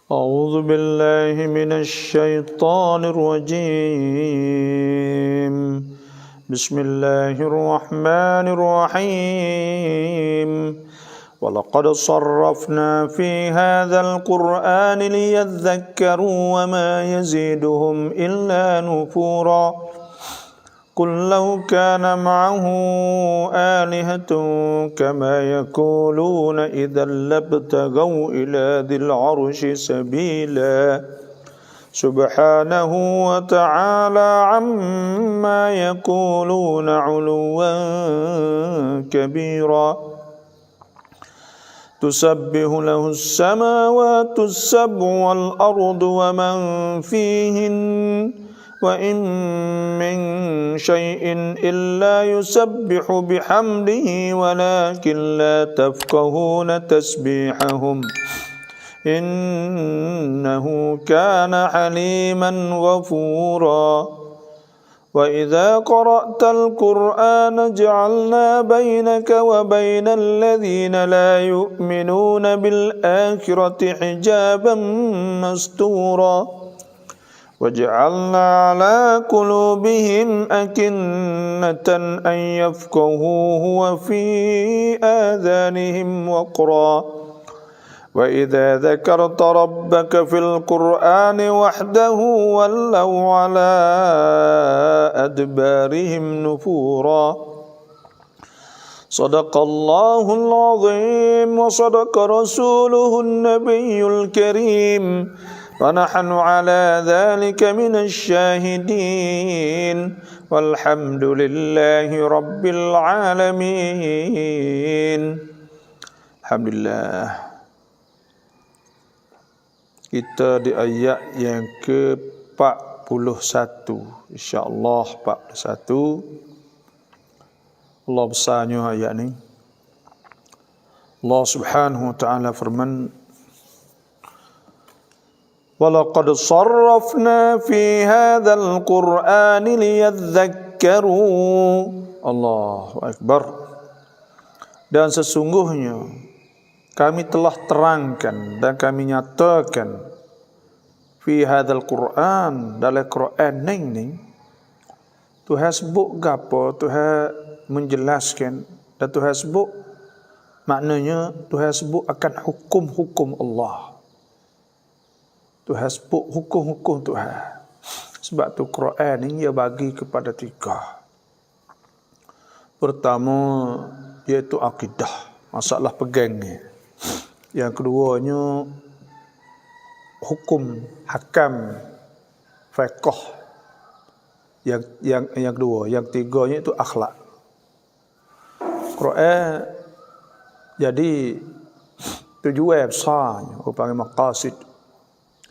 أعوذ بالله من الشيطان الرجيم بسم الله الرحمن الرحيم ولقد صرفنا في هذا القرآن ليذكروا وما يزيدهم إلا نفورا قل لو كان معه آلهة كما يقولون إذا لابتغوا إلى ذي العرش سبيلا سبحانه وتعالى عما يقولون علوا كبيرا تسبح له السماوات السبع والأرض ومن فيهن وإن من شيء إلا يسبح بحمده ولكن لا تفقهون تسبيحهم إنه كان حليما غفورا وإذا قرأت القرآن جعلنا بينك وبين الذين لا يؤمنون بالآخرة حجابا مستورا وجعلنا على قلوبهم أكنة أن يفقهوه وفي آذانهم وقرا وإذا ذكرت ربك في القرآن وحده ولوا على أدبارهم نفورا صدق الله العظيم وصدق رسوله النبي الكريم ونحن على ذلك من الشاهدين والحمد لله رب العالمين. Alhamdulillah. Kita di ayat yang ke-41, insya-Allah 41. Allah besarnya ayat ni. Allah Subhanahu wa taala firman, وَلَقَدْ صَرَّفْنَا فِي هَذَا الْقُرْآنِ لِيَذَّكَّرُوا. Allahu Akbar. Dan sesungguhnya kami telah terangkan dan kami nyatakan fi hadzal Quran, dalam Quran ni Tuhan sebut gapo, Tuhan menjelaskan, dan Tuhan sebut maknanya Tuhan sebut akan hukum-hukum Allah. Tuhan sebut hukum-hukum Tuhan. Sebab tu Quran ni dia bagi kepada 3. Pertama iaitu akidah, masalah pegangnya. Yang keduanya hukum, hakam, fiqh. Yang kedua, yang tiganya itu akhlak. Quran jadi tujuan besarnya, orang maqasid,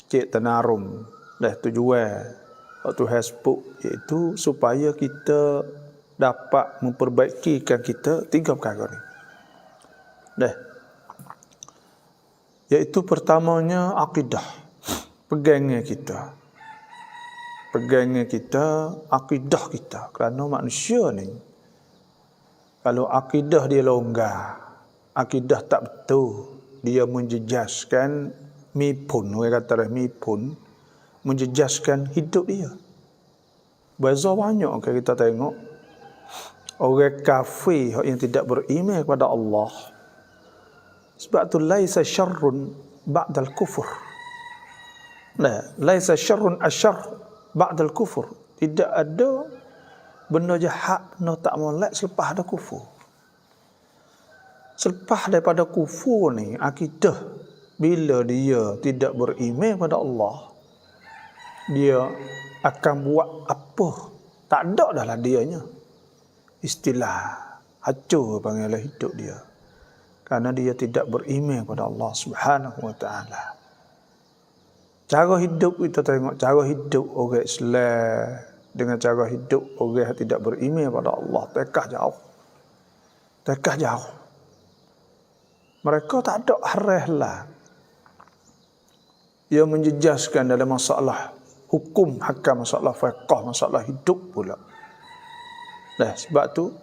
cik tanarum, dah tujuan waktu hasbuk, iaitu supaya kita dapat memperbaikikan kita 3 perkara ni. Dah. Iaitu pertamanya akidah. Pegangnya kita. Pegangnya kita, akidah kita. Kerana manusia ni, kalau akidah dia longgar, akidah tak betul, dia menjejaskan mipun, orang kata mipun, menjejaskan hidup dia. Beza banyak kalau kita tengok orang kafir yang tidak beriman kepada Allah. Sebab tu laisa syarrun ba'dal kufur. Nah, laisa syarrun asyarr ba'dal kufur. Tidak ada benda jahat no tak molek selepas ada kufur. Selepas daripada kufur ni, akidah, bila dia tidak beriman kepada Allah, dia akan buat apa? Tak ada dah lah dianya. Istilah hancur panggilan hidup dia. Kerana dia tidak beriman kepada Allah Subhanahu wa taala. Cara hidup kita tengok, cara hidup orang Islam dengan cara hidup orang yang tidak beriman kepada Allah, tekah jauh. Tekah jauh. Mereka tak ada arah lah. Ia menjejaskan dalam masalah hukum, hakam, masalah fiqh, masalah hidup pula. Dah, sebab tu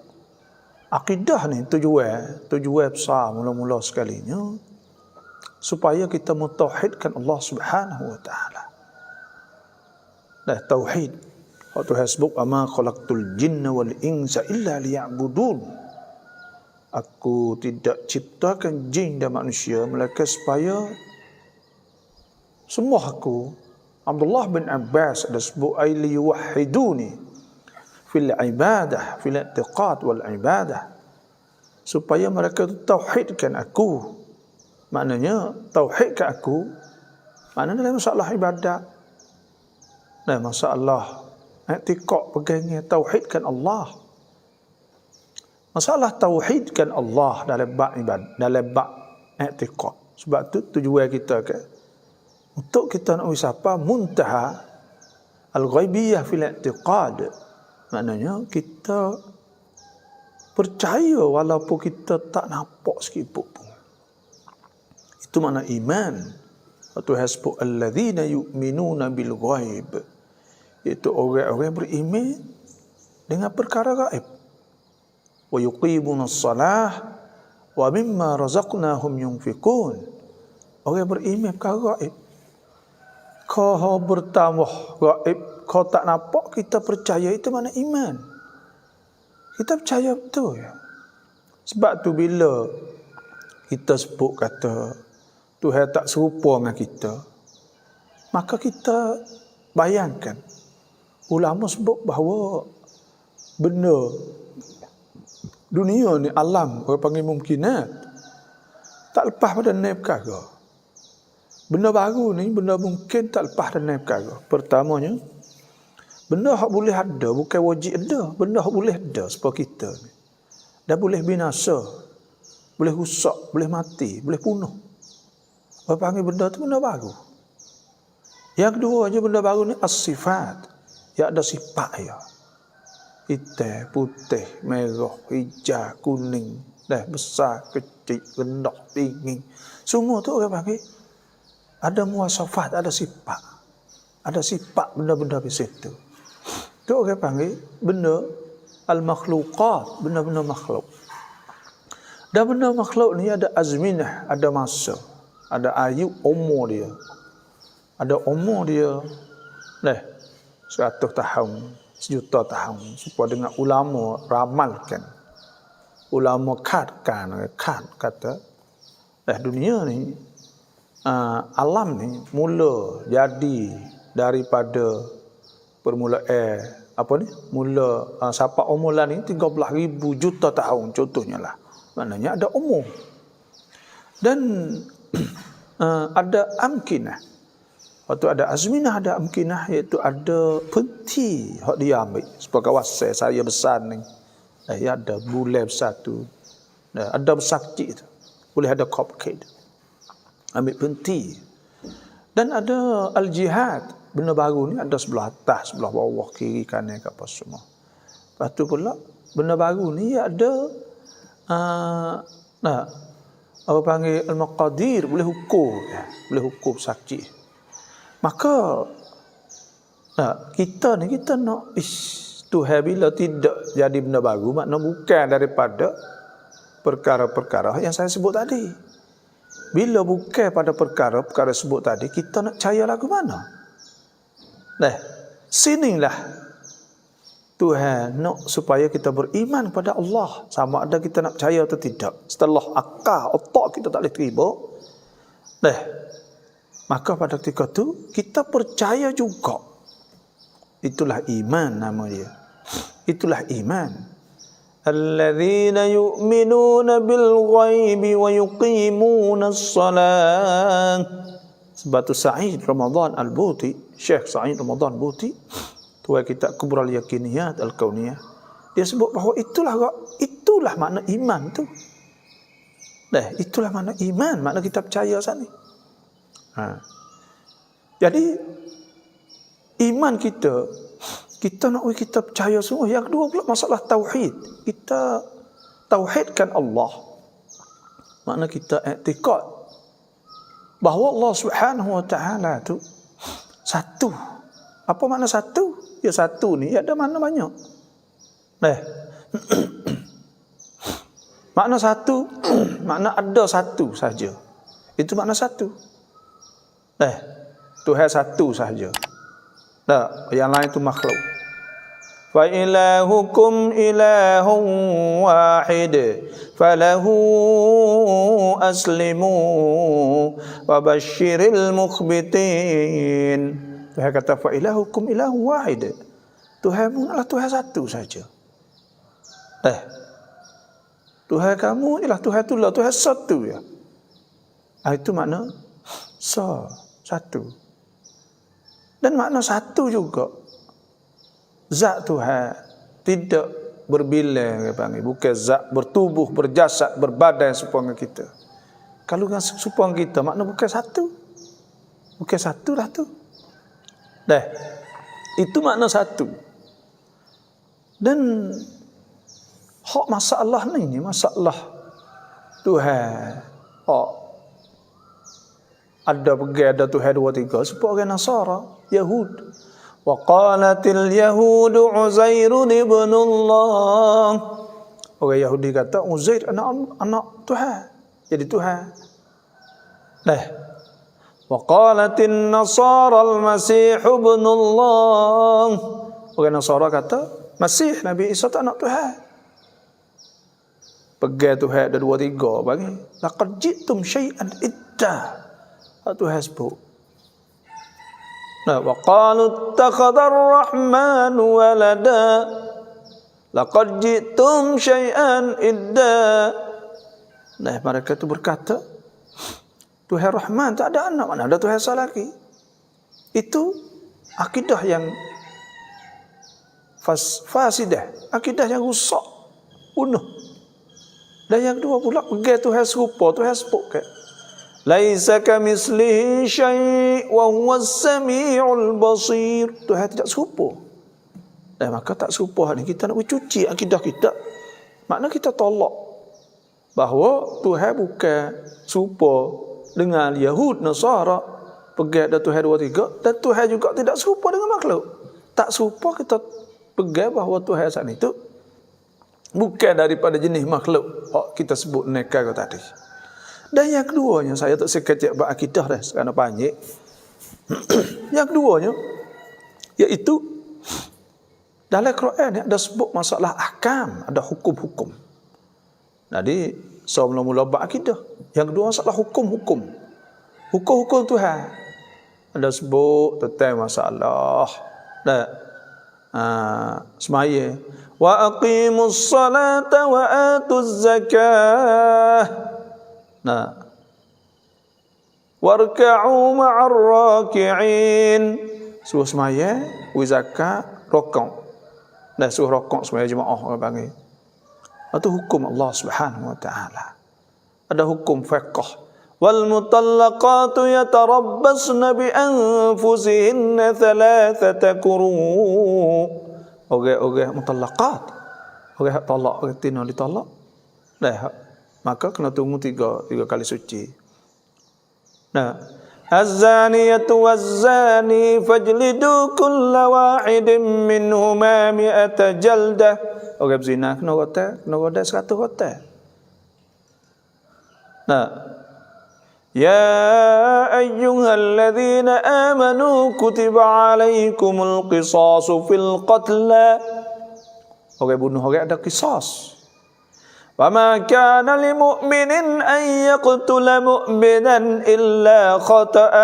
akidah ni tujuan besar mula-mula sekalinya supaya kita mentauhidkan Allah Subhanahu wa taala. Dah tauhid. Waktu hasbuk ama khalaqtul jinna wal insa illa liya'budun. Aku tidak ciptakan jin dan manusia melainkan supaya semua aku. Abdullah bin Abbas ada sebut ay liyuwahhiduni fil ibadah, fil i'tiqad wal ibadah. Supaya mereka tauhidkan aku. Maknanya tauhidkan aku, maknanya dalam masalah ibadat, dalam masalah i'tiqad, pegangnya tauhidkan Allah. Masalah tauhidkan Allah dalam bab ibadat, dalam bab i'tiqad. Sebab tu tujuan kita untuk kita nak wisapa muntaha al-ghaibiyah fil i'tiqad. Maknanya kita percaya walaupun kita tak nampak sikit pun. Itu makna iman. Waktu hasbu alladzina yu'minuna bil ghaib. Iaitu orang-orang beriman dengan perkara gaib. Wa yuqimuna as-salah wa mimma razaqnahum yunfiqun. Orang beriman perkara gaib. Kau bertambah gaib, kau tak nampak, kita percaya, itu makna iman. Kita percaya betul. Sebab tu bila kita sebut kata Tuhan tak serupa dengan kita, maka kita bayangkan ulama sebut bahawa benda dunia ni, alam, orang panggil mungkinat, tak lepas pada naib perkara. Benda baru ni, benda mungkin tak lepas pada naib perkara. Pertamanya, benda yang boleh ada bukan wajib ada. Benda yang boleh ada seperti kita ni, dah boleh binasa, boleh rusak, boleh mati, boleh punuh. Orang panggil benda tu benda baru. Yang kedua aja benda baru ni as-sifat. Yang ada sifat ya. Hitam, putih, merah, hijau, kuning, dah besar, kecil, rendah, tinggi. Semua tu orang panggil ada muasafat, ada sifat. Ada sifat benda-benda di situ. Tu orang panggil benda al-makhluqat, benda-benda makhluk. Dan benda makhluk ni ada azminah, ada masa. Ada ayu umur dia. Ada umur dia 100 tahun, 1 juta tahun. Supaya dengan ulama ramalkan. Ulama kata dunia ni, alam ni mula jadi daripada permulaan mula siapa umur lah ni 13,000 juta tahun contohnya lah. Maknanya ada umur. Dan ada amkinah. Waktu ada azminah, ada amkinah, iaitu ada peti hak dia ambil. Sebagai kawasan saya besar ni. Ada bulan besar tu. Ada besar kecil tu. Boleh ada cupcake. Ambil peti. Dan ada al-jihad. Benda baru ni ada sebelah atas, sebelah bawah, kiri, kanan, ke apa semua. Lepas tu pula, benda baru ni ada apa panggil al-maqadir, boleh hukum, boleh hukum sakit. Maka kita nak Tuhan bila tidak jadi benda baru, makna bukan daripada perkara-perkara yang saya sebut tadi. Bila bukan pada perkara sebut tadi, kita nak percaya lagu mana? Sinilah Tuhan nak supaya kita beriman pada Allah, sama ada kita nak percaya atau tidak. Setelah akal, otak kita tak boleh terima, maka pada ketika itu kita percaya juga. Itulah iman nama dia. Itulah iman. Alladzina yu'minuna bil ghaibi wa yuqimuna as-salah. Sebab tu Sa'id Ramadan Al-Buti, Syekh Sa'id Ramadan Buti, tuai kitab Kubral Yakiniyat Al-Kauniyah, dia sebut bahawa itulah makna iman tu. Itulah makna iman, makna kita percaya sana. Jadi iman kita nak kita percaya semua. Yang kedua pula masalah tauhid. Kita tauhidkan Allah. Makna kita i'tiqad bahawa Allah Subhanahu wa taala tu satu. Apa makna satu? Ya satu ni ada makna banyak. Makna satu, makna ada satu saja. Itu makna satu. Tuhan satu sahaja. Yang lain itu makhluk. Fa ilahukum ilahun wahid falahu aslimu wa basyiril mukhbitin. Tuhan kata fa ilahukum ilahun wahid. Tuhanmu adalah Tuhan satu saja. Tuhan kamu ialah Tuhan itulah Tuhan satu ya. Itu makna satu. Dan makna satu juga. Zat Tuhan tidak berbilang, bukan zat bertubuh, berjasad, berbadan supaya kita. Kalau dengan supaya kita, makna bukan satu. Bukan satu lah tu. Itu makna satu. Dan hak masalah ni masalah Tuhan. Ada pergi ada Tuhan 2 3 supaya orang Nasara, Yahud. Wa qalatil yahudu Uzairun ibnullah. Orang Yahudi kata Uzair anak Tuhan. Jadi Tuhan. Wa qalatin nasara al-masih ibnullah. Orang Nasara kata Masih Nabi Isa tu anak Tuhan. Pegang Tuhan ada 2 3 bagi. Laqad jitum syai'an idda. Tuhan sebut. Wa qalu ittakhadha ar-rahmanu walada. Laqad jitum syai'an idda. Mereka itu berkata, Tuhan Rahman tak ada anak, mana ada Tuhan lagi. Itu akidah yang fasidah, akidah yang rusak, bunuh. Dan yang kedua pula, pergi Tuhan serupa, Tuhan sebut ke laisa kamitslihi syai' wa huwas samiul basir. Tuhan tidak serupa. Maka tak serupa ni kita nak cuci akidah kita. Makna kita tolak bahawa Tuhan bukan serupa dengan Yahud Nasara. Pergi ada Tuhan 2 3 dan Tuhan juga tidak serupa dengan makhluk. Tak serupa kita pergi bahawa Tuhan saat itu bukan daripada jenis makhluk kita sebut neka tadi. Dan yang keduanya, saya tak sekecek bab akidah dah kerana panjang. Yang keduanya iaitu dalam Quran ada sebut masalah ahkam, ada hukum-hukum. Jadi mula-mula bab akidah. Yang kedua masalah hukum-hukum. Hukum-hukum Tuhan. Ada sebut tentang masalah semaya. Wa aqimus salata wa atuz zakah. Warka'u ma'ar raki'in. Suruh semaya, zakat, rokok. Suruh rokok semaya jemaah orang panggil. Itu hukum Allah Subhanahu wa taala. Ada hukum fiqh. Wal mutallaqatu yatarabbasna bi anfusihinna thalathata quru'. Orang mutallaqat. Orang talak, orang tina ditalak. Maka kena tunggu tiga kali suci. Az-zaniyatu waz-zani fajlidu kulla wahidin minhuma mi'ata jaldah. Orang berzina kena rotan 100 rotan. Ya ayyuhalladzina amanu kutiba alaikumul qisasu fil qatla. Orang bunuh orang ada qisas. وَمَا كَانَ لِمُؤْمِنٍ أَنْ يَقْتُلَ مُؤْمِنًا إِلَّا خَطَأً.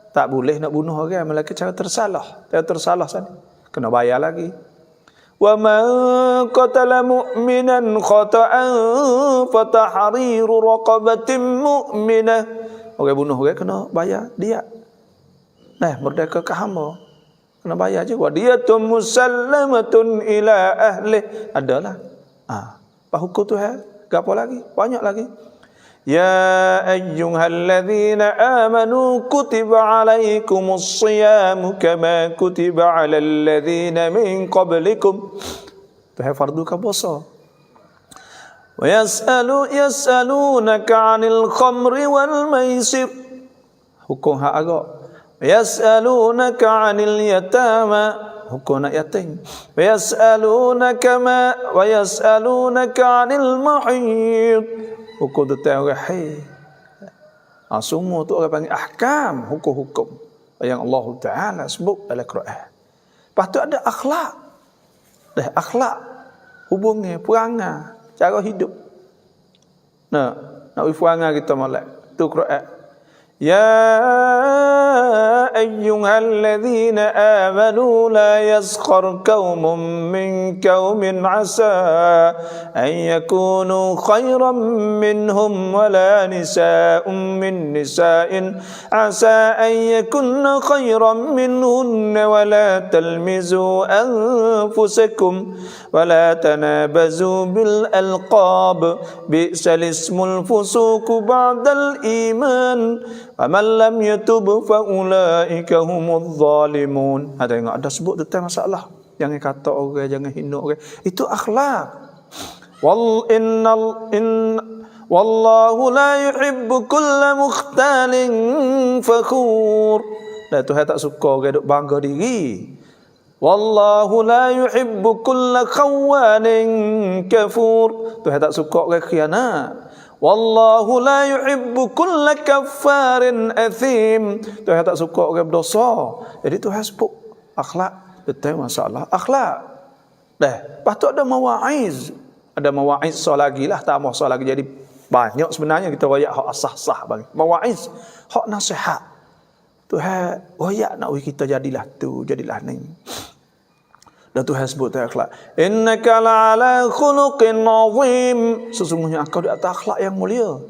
Tak boleh nak bunuh orang melainkan cara tersalah. Cara tersalah sana kena bayar lagi. وَمَنْ قَتَلَ مُؤْمِنًا خَطَأً فَتَحْرِيرُ رَقَبَةٍ مُؤْمِنَةٍ. Orang bunuh orang kena bayar dia. Merdeka ke hamba kena bayar juga. Diyatun musallamatun ila ahli. Adalah. Hukum Tuhan, apa lagi? Banyak lagi. Ya ayyuhalladzina amanu kutiba alaikumus siyamu kama kutiba alal ladzina min qablikum. Tuhan fardukan puasa. Wa yas'alunaka 'anil khamri wal maisir. Hukum hak agak. Yas'alunaka 'anil yatama. Hukum nak yatim. Wa yas'alunaka 'anil mahid. Hukum tentang orang haid. Semua tu orang panggil ahkam, hukum-hukum yang Allah Ta'ala sebut dalam Quran. Lepas tu ada akhlak. Akhlak, hubungi, perangai, cara hidup. Nak perangai kita molek. Tu Quran. يا أيها الذين آمنوا لا يسخر قوم من قوم عسى أن يكونوا خيرا منهم ولا نساء من نساء عسى أن يكن خيرا منهن ولا تلمزوا أنفسكم ولا تنابزوا بالألقاب بئس الاسم الفسوق بعد الإيمان وَمَنْ لَمْ يَتُبْ فَأُولَٰئِكَ هُمُ الظَّالِمُونَ. Tengok ada sebut tentang masalah jangan kata orang, jangan hina orang. Itu akhlak. Wallahu la yuhibbu kulla mukhtalin fakhur. Tuhan tak suka orang duk bangga diri. Wallahu la yuhibbu kulla khawanin kafur. Tuhan tak suka orang khianat. Wallahu la yuhibbu kulla kaffarin athim. Tuhan tak suka orang berdosa. Jadi Tuhan sebut akhlak. Betul masalah akhlak. Lepas tu ada mawa'iz. Ada mawa'iz lagi lah, tambah lagi. Jadi banyak sebenarnya kita royak hak asah-sah bagi. Mawa'iz, hak nasihat. Tuhan royak nak kita jadilah tu, jadilah ni. Dan Tuhan sebut akhlak. Innaka la'ala khuluqin 'azim. Sesungguhnya engkau di atas akhlak yang mulia.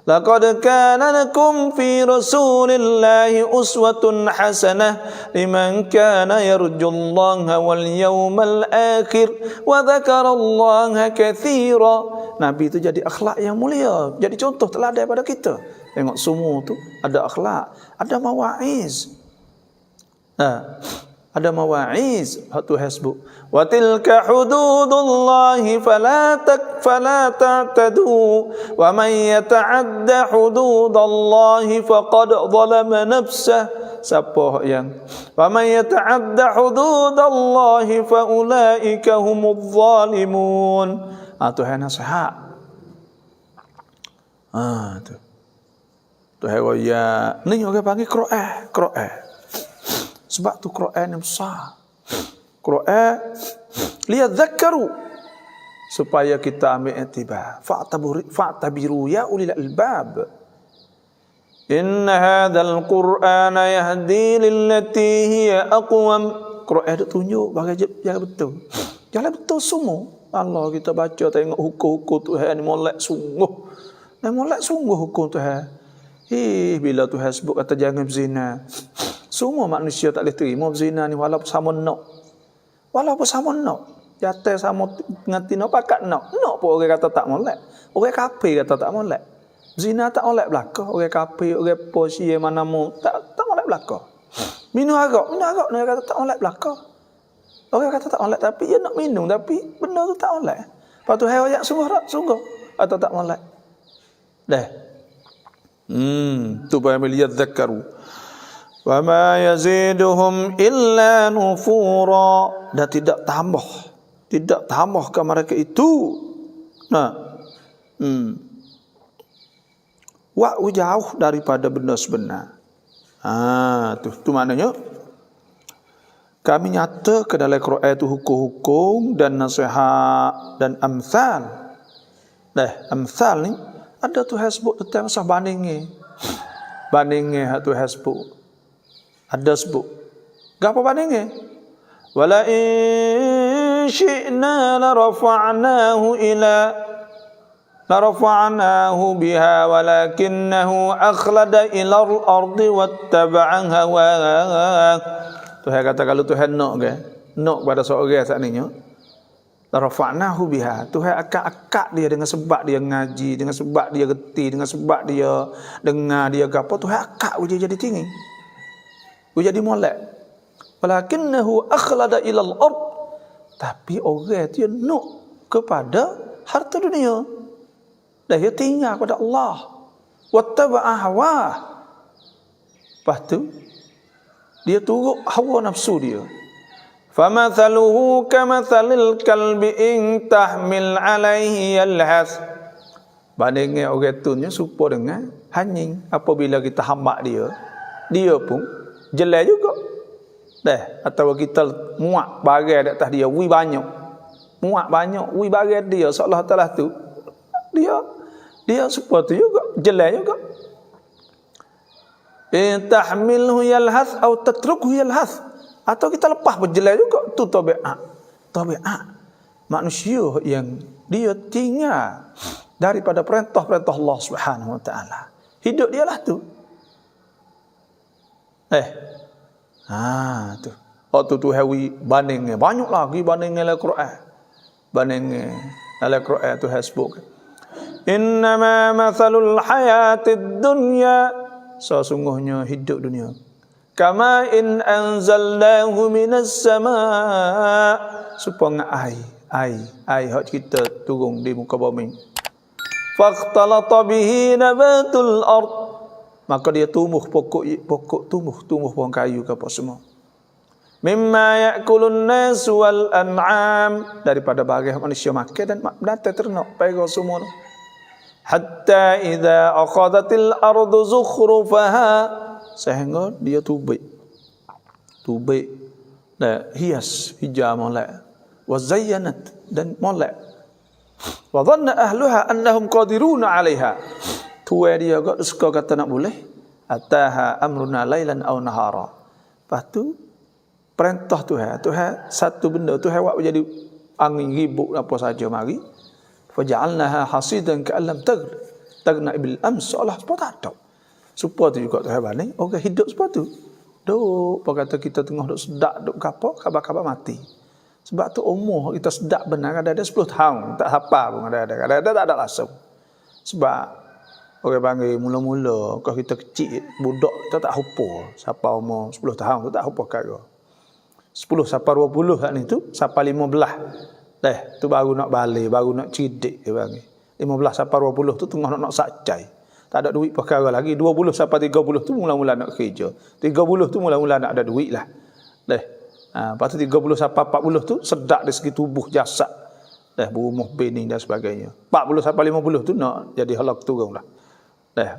Laqad kana lakum fi Rasulillahi uswatun hasanah liman kana yarjullaha wal yawmal akhir wa dzakarallaha katsira. Nabi itu jadi akhlak yang mulia, jadi contoh teladan pada kita. Tengok semua tu ada akhlak, ada mawa'iz. Ada mawa'iz hatu hasbu wa tilka hududullahi fala ta'tadu wa man yata'adda hududallahi faqad zalama nafsah. Siapa yang wa man yata'adda hududallahi fa ulaika humudz zalimun. Tuhan nasihat. Tu Tuhan royak ni orang panggil Quran. Sebab tu Quran yang besar. Quran liyadzakkaru, supaya kita ambil iktibar. Fa'tabiru ya ulil albab. Inna hadzal Qur'ana yahdi lillati hiya aqwam. Quran itu tunjuk bagi jalan betul. Jalan betul semua. Allah kita baca tengok hukum-hukum Tuhan ni molek sungguh. Dan molek sungguh hukum Tuhan. Bila Tuhan sebut kata jangan berzina, semua manusia tak boleh terima berzina ni walaupun sama nak. Walaupun sama nak. Jatuh sama ngerti nak pakat nak. Nak pun orang kata tak molek. Orang kafir kata tak molek. Zina tak molek belaka. Orang kafir, orang posia mana mu tak molek belaka. Minum arak orang kata tak molek belaka. Orang kata tak molek tapi dia nak minum tapi benda tu tak molek. Lepas tu hai royak sungguh atau tak molek. Tu bayan liyadzakkaru. Wa ma yaziduhum illa nufura. Dan tidak tambah ke mereka itu. Jauh daripada benda sebenar. Tu maknanya kami nyata ke dalam Quran itu hukum-hukum dan nasihat dan amsal. Amsal ni ada Tuhan sebut tentang masa bandingnya hak Tuhan sebut. Ada sebut. Gapo bandingnya? Wala in syi'na la rafa'nahu biha walakinnahu akhlada ila al-ardi wattaba'a hawa. Tuhan kata kalau Tuhan nak pada seorang saat ni rafa'nahu biha, Tuhan akan akak dia dengan sebab dia ngaji, dengan sebab dia reti, dengan sebab dia dengar, dia gapo, Tuhan akak dia jadi tinggi, dia jadi molek. Walakinnahu akhlada ila al-ard, tapi orang dia nak kepada harta dunia, dah dia tinggal kepada Allah, wattaba'a hawa, lepas tu dia turut hawa nafsu dia. Famathaluhu kamathalil kalbi in tahmil alaihi yalhath. Bandingnya orang tu serupa dengan Hanying apabila kita hambak dia, dia pun jelek juga. Atau kita muak bagai di atas dia, wi banyak. Muak banyak, wi bagai dia seolah talah tu. Dia seperti juga, jelek juga. In tahmilhu yalhath atau tatrukhu yalhath. Atau kita lepas berjelek juga, tu tabiat manusia yang dia tinggal daripada perintah-perintah Allah Subhanahu wa taala. Hidup dia lah tu. Tu. Waktu tu hawi banding banyak lagi banding dalam Quran. Banding dalam Quran tu sebut. Innama mathalul hayatid dunya, sesungguhnya hidup dunia. Kama in anzalnahu minas sama, supaya air hak kita turun di muka bumi. Faqtalata bihi nabatul ard, maka dia tumbuh pokok tumbuh pohon kayu ke apa semua. Mimma ya'kulun nas wal an'am, daripada barang manusia makan dan binatang ternak pergi semua. Hatta idza akhadatil ardu zukhrufaha, sehingga dia tubik dan hias hijau molek, wa zayyanat dan molek, wa dhanna ahluha annahum qadiruna 'alaiha, tuai dia gak suka kata nak boleh, ataha amruna lailan aw nahara. Lepas tu perintah Tuhan satu benda Tuhan buat jadi angin ribut apa saja mari, faja'alnaha hasidan ka'allam tagna bil ams, Allah tak tahu. Supaya tu juga Tuhan balik, orang hidup seperti tu. Duk, apa kata kita tengah duk sedak, duk kapok, khabar-khabar mati. Sebab tu umur kita sedak benar, ada 10 tahun, tak hafal pun, ada tak ada langsung. Sebab orang panggil mula-mula, kalau kita kecil, budak kita tak hafal. Siapa umur 10 tahun tu tak hafal kata. 10 sampai 20 kat ni tu, sampai 15. Tu baru nak balik, baru nak cidik dia panggil. 15 sampai 20 tu tengah nak sakcai. Tak ada duit perkara lagi. 20 sampai 30 tu mula-mula nak kerja. 30 tu mula-mula nak ada duit lah. Lepas tu 30 sampai 40 tu sedak dari segi tubuh jasad. Berumah bening dan sebagainya. 40 sampai 50 tu nak jadi halak turun lah.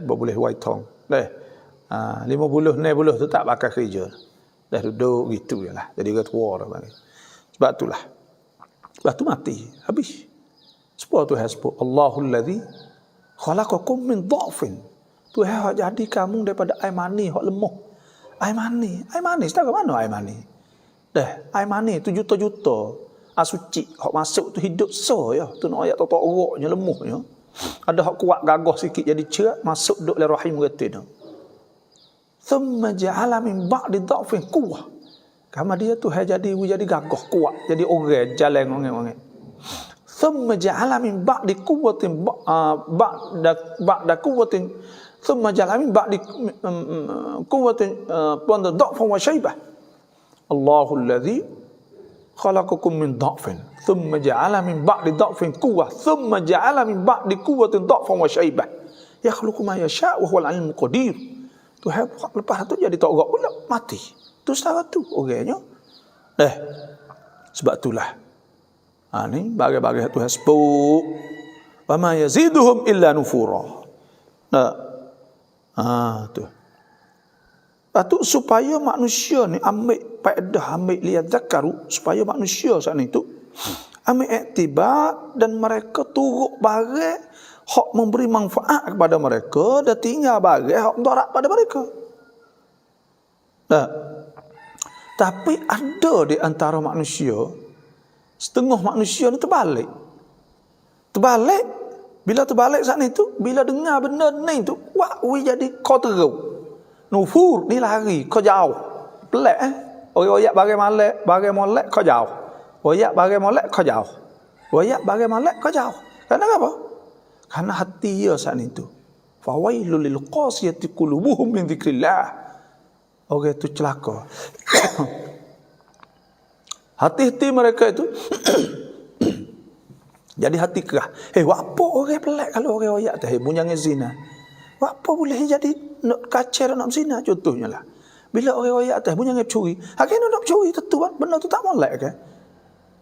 Boleh waitong. 50, 60 tu tak bakal kerja. Duduk gitu je lah. Jadi ketua dah. Sebab itulah. Sebab tu mati. Habis. Sebab tu sebut Allahul ladzi khalaqakum min dha'fin. Tuhan hak jadi kamu daripada air mani hak lemah. Air mani tahu ke mana air mani? Air mani tu juta-juta asuci hak masuk tu hidup so ya. Tu nak ayat tok oroknya lemahnya. Ada hak kuat gagah sikit jadi cerak masuk duk dalam rahim kita tu. Thumma ja'ala min ba'di dha'fin quwwah. Kamu dia tu jadi gagah kuat, jadi orang jalan orang. Thumma ja'ala min ba'di quwwatin ba'da quwwatin, thumma ja'ala min ba'di quwwatin ba'da dha'fin wa shaybah. Allahul ladzi khalaqakum min dha'fin thumma ja'ala min ba'di dha'fin quwwah thumma ja'ala min ba'di quwwatin dha'fin wa shaybah. Yakhluqu ma yasha' wa huwal 'alimul qadir. Tuhan lepas tu jadi togok pula mati. Tu salah tu orangnya. Sebab itulah. Ni bagai-bagai Tuhan sebut. Wa ma yaziduhum illa nufura. Tu. Lepas tu supaya manusia ni ambil faedah, ambil lihat zakaru, supaya manusia saat itu ambil iktibar dan mereka turut bagai hak memberi manfaat kepada mereka dan tinggal bagai hak mudarat pada mereka. Tapi ada di antara manusia, setengah manusia ni terbalik. Bila terbalik saat itu, bila dengar benda ni tu, wah, jadi kau teruk. Nufur ni lari, kau jauh. Pelik Oyak bagai molek kau jauh. Oyak bagai molek kau jauh. Oyak bagai molek kau jauh. Kenapa apa? Karena hati dia saat itu. Fawailul lil qasiyati qulubuhum min dzikrillah. Orang itu celaka. Hati-hati mereka itu jadi hati kerah. Apa orang pelik kalau orang oyak tu bunyangan zina. Apa boleh jadi nak kacir nak zina contohnya lah. Bila orang oyak tu bunyangan curi, akhirnya nak curi tentu kan benda tu tak molek kan.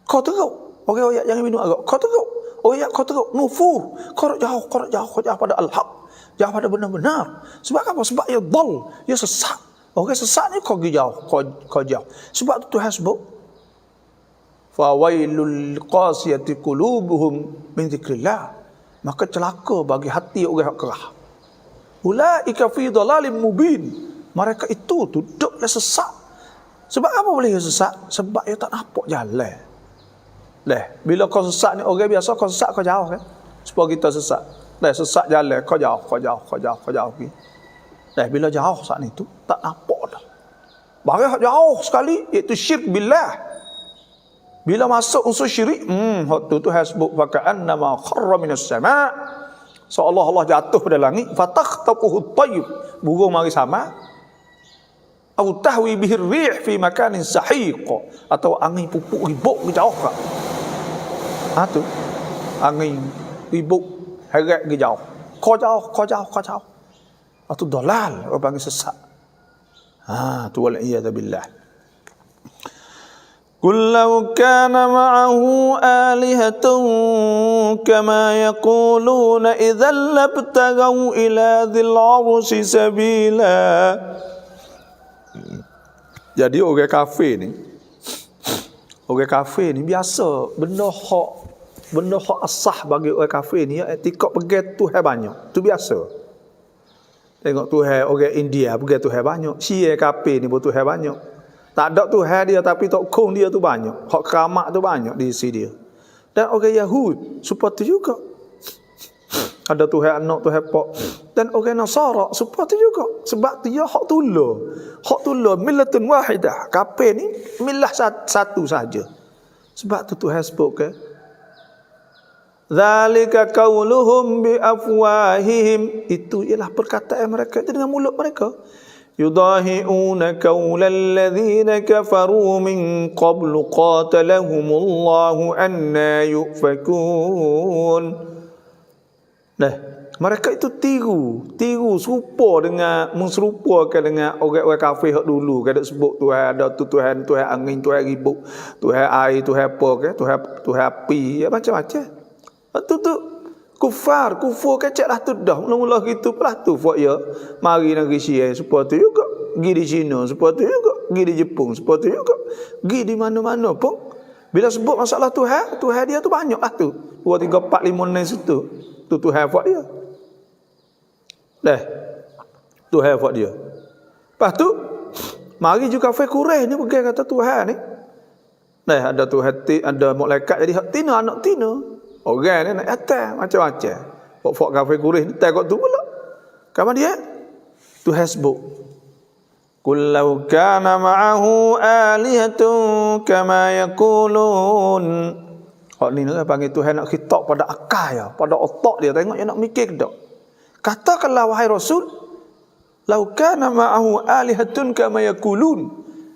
Kau teruk. Orang oyak jangan minum arak. Kau teruk. Oyak kau teruk. Nufur. Kau jauh pada al-haq. Jauh pada benar-benar. Sebab apa? Sebab ia dal, ia sesat. Orang sesat ni kau pergi jauh, kau jauh. Sebab tu Tuhan sebut fawailul qasiyati qulubuhum min dzikrillah. Maka celaka bagi hati orang yang kerah. Ulaika fi dhalalim mubin. Mereka itu duduk sesat. Sebab apa boleh dia sesat? Sebab dia tak nampak jalan. Bila kau sesat ni, orang biasa kau sesat kau jauh kan. Supaya kita sesat. Sesat jalan kau jauh pergi. Bila jauh saat ni tu tak nampak dah. Barang jauh sekali iaitu syirik billah. Bila masuk unsur syirik, waktu tu hasbuk faka'annama kharra minas sama'. Seolah Allah jatuh pada langit, fatakhtafuhu at-tayr. Burung mari sama. Au tahwi bihi ar-rih fi makanin sahiq, atau angin pupuk ribut ke jauh kak. Tu. Angin ribut heret ke jauh. Kau jauh. Itu dalal, orang panggil sesat. Tu wal iyad billah. قل لو كان معه آلهة كما يقولون إذا لابتغوا إلى ذي العرش سبيلا. Jadi orang kafir ni biasa benda hak asah bagi orang kafir ni etika pegang Tuhan banyak. Tu biasa. Tengok Tuhan orang India pegang Tuhan banyak. Syiah kafir ni Tuhan banyak. Tak ada Tuhan dia tapi tokong dia tu banyak. Hak keramat tu banyak di isi dia. Dan orang Yahud seperti juga. Ada Tuhan anak, Tuhan pak. Dan orang Nasara seperti juga. Sebab dia hak tulah millatun wahidah. Kafir ni milah satu saja. Sebab tu Tuhan sebut ke zalika qauluhum bi afwahihim. Itu ialah perkataan mereka itu dengan mulut mereka. Yudahi'una qawlal ladzina kafaru min qablu qatalahumullahu anna yufakun. Mereka itu tiru menserupakan dengan orang-orang kafir hak dulu. Kada sebut Tuhan ada tu Tuhan angin, Tuhan ribut, Tuhan air, Tuhan apa ke, Tuhan api, macam-macam. Tu kufur keceklah tu dah. Mula-mula gitu pelah tu buat ya. Mari negeri Syiah supaya tu juga. Pergi di China supaya tu juga. Pergi di Jepun supaya tu juga. Pergi di mana-mana pun. Bila sebut masalah Tuhan dia tu banyak lah tu. 2, 3, 4, 5 situ. Tu Tuhan buat dia. Tuhan buat dia. Lepas tu mari juga kafir Quraisy ni pegang kata Tuhan ni. Ada Tuhan, ada malaikat jadi hak tina, anak tina. Orang ni nak atas macam-macam. Fok kafir Quraisy ni takut tu pula. Kamu dia? Tuhan sebut. Qul law kana ma'ahu alihatun kama yaqulun. Hak ni lah panggil Tuhan nak khitab pada akal ya, pada otak dia, tengok dia nak mikir ke tak. Katakanlah wahai Rasul, law kana ma'ahu alihatun kama yaqulun.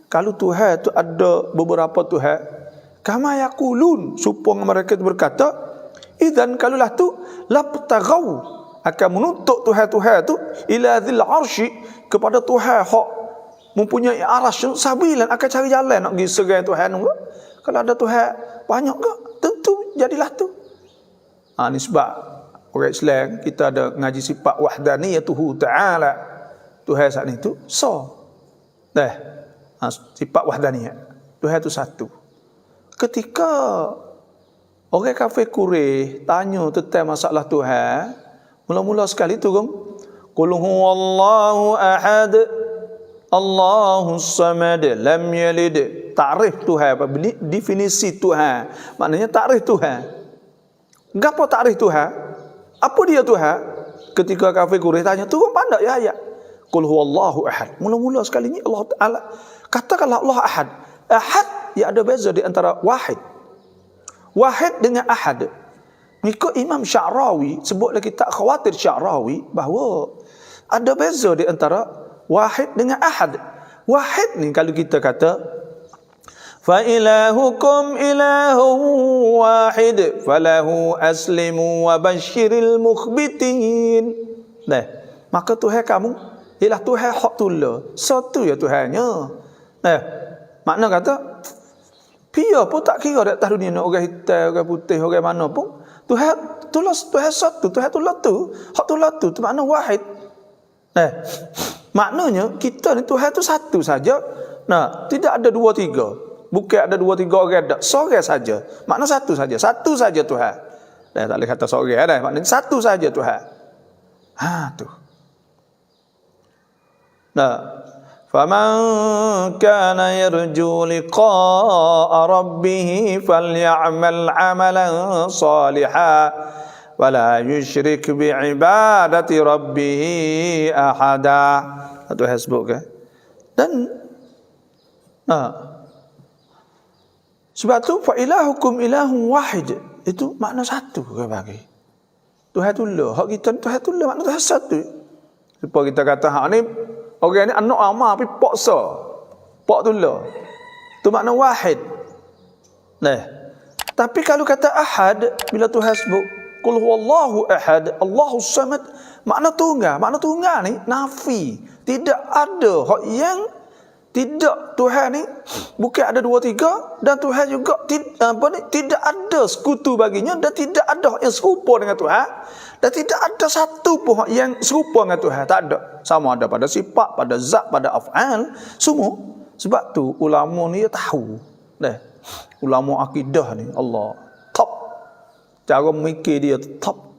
Kalau Tuhan tu ada beberapa Tuhan, kama yaqulun, supaya mereka itu berkata, idzan kalulah tu labtaghaw, akan menuntut Tuhan-Tuhan tu ila dzil arsy, kepada Tuhan hak mempunyai arasy sabilan, akan cari jalan nak pergi serai Tuhan tu. Kalau ada Tuhan banyak ke, tentu jadilah tu. Ni sebab orang Islam kita ada ngaji sifat wahdaniyatuhu ta'ala. Tuhan saat ni tu sifat wahdaniyah. Tuhan tu satu. Ketika orang kafir Quraisy tanya tentang masalah Tuhan, mula-mula sekali tu qul huwallahu ahad Allahus samad lam yalid. Takrif Tuhan, definisi Tuhan, maknanya takrif Tuhan. Gapo takrif Tuhan? Apa dia Tuhan? Ketika kafir Quraisy tanya, tu pandai ya ayat. Qul huwallahu ahad. Mula-mula sekali ni Allah Taala katakanlah Allah ahad. Ahad ya ada beza di antara wahid. Wahid dengan ahad. Mengikut Imam Sya'rawi, sebutlah kitab Khawatir Sya'rawi, bahawa ada beza di antara wahid dengan ahad. Wahid ni kalau kita kata fa ilahukum ilahun wahid falahu aslimu wa basyiril mukhbitin. Maka Tuhan kamu ialah Tuhan hak tula. Satu ya Tuhannya. Makna kata pia pun tak kira di atas dunia nak orang hitam, orang putih, orang mana pun, Tuhan itulah Tuhan satu, Tuhan itulah tu, hak itulah tu makna wahid. Maknanya kita ni Tuhan tu satu saja. Nah, tidak ada dua tiga. Bukan ada dua tiga orang dak, seorang saja. Makna satu saja. Satu saja Tuhan. Tak boleh kata seorang dah, maknanya satu saja Tuhan. Tu. Nah, faman kana yarju liqa'a rabbih falyamal 'amalan salihan wala yusyrik bi'ibadati rabbih ahada. Itu hasbuk kan? Dan sebab tu fa ilahukum ilahun wahid. Itu makna satu ke bagi. Tuhan tu lah, hak kita Tuhan tu lah, makna Tuhan satu. Supaya kita kata hak ni orang ni anak ama tapi paksa. Pak tu lah. Tu makna wahid. Tapi kalau kata ahad, bila Tuhan sebut qul huwallahu ahad, Allahus samad, makna tunggal. Makna tunggal ni nafi. Tidak ada hak yang tidak, Tuhan ni bukan ada dua tiga, dan Tuhan juga tidak ada sekutu baginya, dan tidak ada yang serupa dengan Tuhan, dan tidak ada satu pun yang serupa dengan Tuhan. Tak ada. Sama ada pada sifat, pada zat, pada af'al, semua. Sebab tu ulama ni dia tahu. Ulama akidah ni Allah top. Cara mikir dia top.